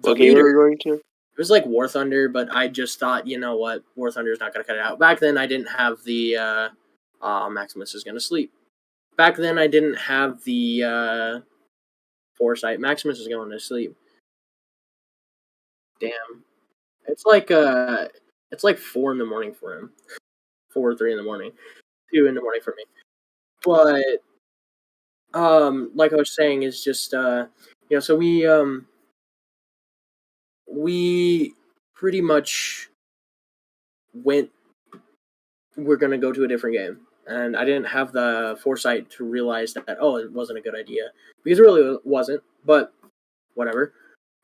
What game were we going to? It was like War Thunder, but I just thought, you know what, War Thunder's not gonna cut it out. Back then, I didn't have the Maximus is gonna sleep. Back then, I didn't have the foresight. Maximus is going to sleep. Damn, it's like 4 in the morning for him. 4 or 3 in the morning. 2 in the morning for me. But like I was saying, is just so we pretty much went. We're gonna go to a different game, and I didn't have the foresight to realize that it wasn't a good idea because it really wasn't. But whatever.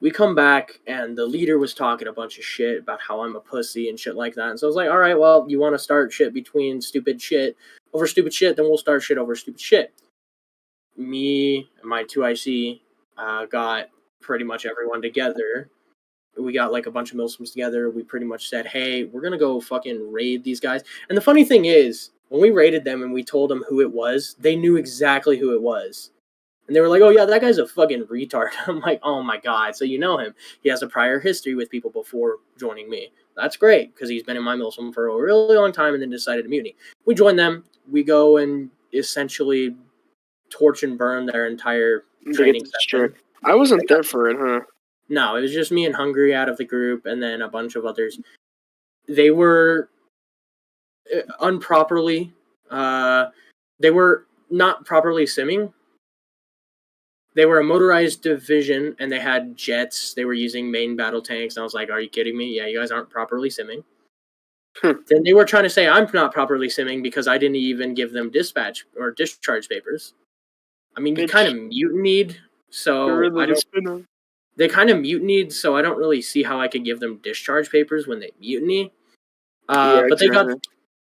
We come back, and the leader was talking a bunch of shit about how I'm a pussy and shit like that. And so I was like, all right, well, you want to start shit between stupid shit over stupid shit, then we'll start shit over stupid shit. Me and my 2IC got pretty much everyone together. We got like a bunch of Milsims together. We pretty much said, hey, we're going to go fucking raid these guys. And the funny thing is, when we raided them and we told them who it was, they knew exactly who it was. And they were like, oh, yeah, that guy's a fucking retard. I'm like, oh, my God. So you know him. He has a prior history with people before joining me. That's great, because he's been in my Milsim for a really long time and then decided to mutiny. We join them. We go and essentially torch and burn their entire training session. I wasn't there for it, huh? No, it was just me and Hungry out of the group, and then a bunch of others. They were improperly. They were not properly simming. They were a motorized division, and they had jets. They were using main battle tanks, and I was like, are you kidding me? Yeah, you guys aren't properly simming. Then they were trying to say I'm not properly simming because I didn't even give them dispatch or discharge papers. I mean, you kind of mutinied, so I don't... They kind of mutinied, so I don't really see how I could give them discharge papers when they mutiny. But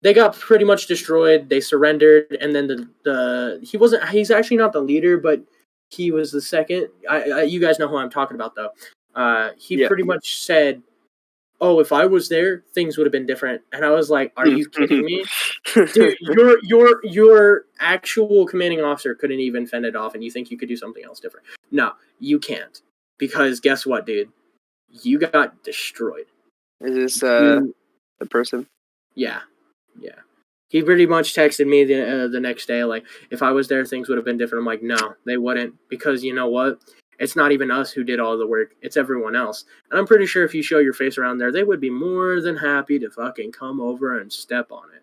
they got pretty much destroyed. They surrendered, and then he's actually not the leader, but he was the second. You guys know who I'm talking about, though. He pretty much said, "Oh, if I was there, things would have been different." And I was like, "Are you kidding me, dude? Your actual commanding officer couldn't even fend it off, and you think you could do something else different? No, you can't, because guess what, dude? You got destroyed." Is this the person. Yeah. He pretty much texted me the next day, like, if I was there, things would have been different. I'm like, no, they wouldn't, because you know what? It's not even us who did all the work. It's everyone else. And I'm pretty sure if you show your face around there, they would be more than happy to fucking come over and step on it.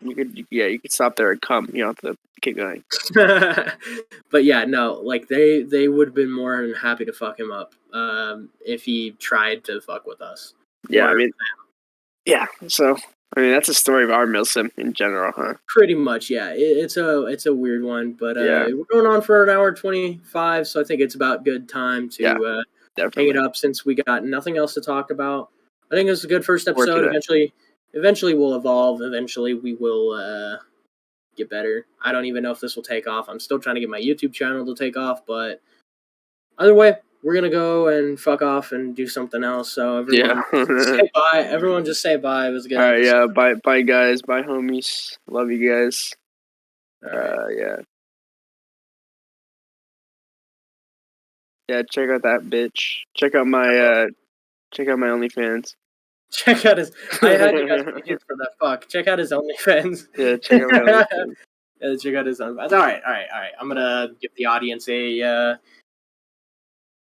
You could stop there and come. You don't have to keep going. But yeah, no, like they would have been more than happy to fuck him up if he tried to fuck with us. Yeah, I mean, yeah. So I mean, that's a story of our milsim in general, huh? Pretty much, yeah. It's a weird one, but Yeah. we're going on for an hour 25, so I think it's about good time to hang it up since we got nothing else to talk about. I think it's a good first episode. Eventually we'll evolve. Eventually we will get better. I don't even know if this will take off. I'm still trying to get my YouTube channel to take off, but either way, we're gonna go and fuck off and do something else. So everyone, say bye. Everyone, just say bye. It was good. All right, yeah. Bye, guys. Bye, homies. Love you guys. All right. Yeah. Yeah. Check out that bitch. Check out my OnlyFans. Check out his. I had you guys pages for that. Fuck. Check out his OnlyFans. Yeah. Check out my OnlyFans. Yeah, check out his OnlyFans. All right. I'm gonna give the audience a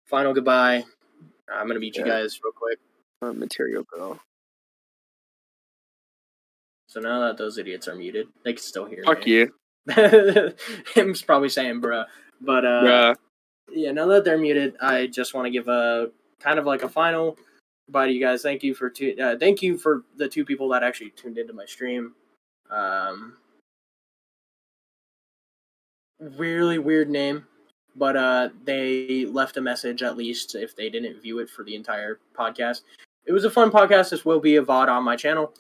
final goodbye. I'm gonna meet you guys real quick. Material girl. So now that those idiots are muted, they can still hear me. Fuck you. Him's probably saying bruh. But yeah, now that they're muted, I just want to give a kind of like a final goodbye to you guys. Thank you for the two people that actually tuned into my stream. Really weird name, but they left a message, at least if they didn't view it for the entire podcast. It was a fun podcast. This will be a VOD on my channel.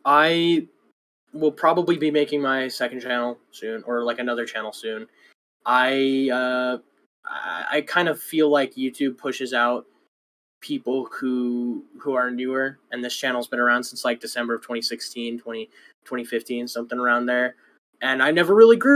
I will probably be making my second channel soon, or like another channel soon. I kind of feel like YouTube pushes out people who are newer, and this channel's been around since like December of 2016, 2015, something around there. And I never really grew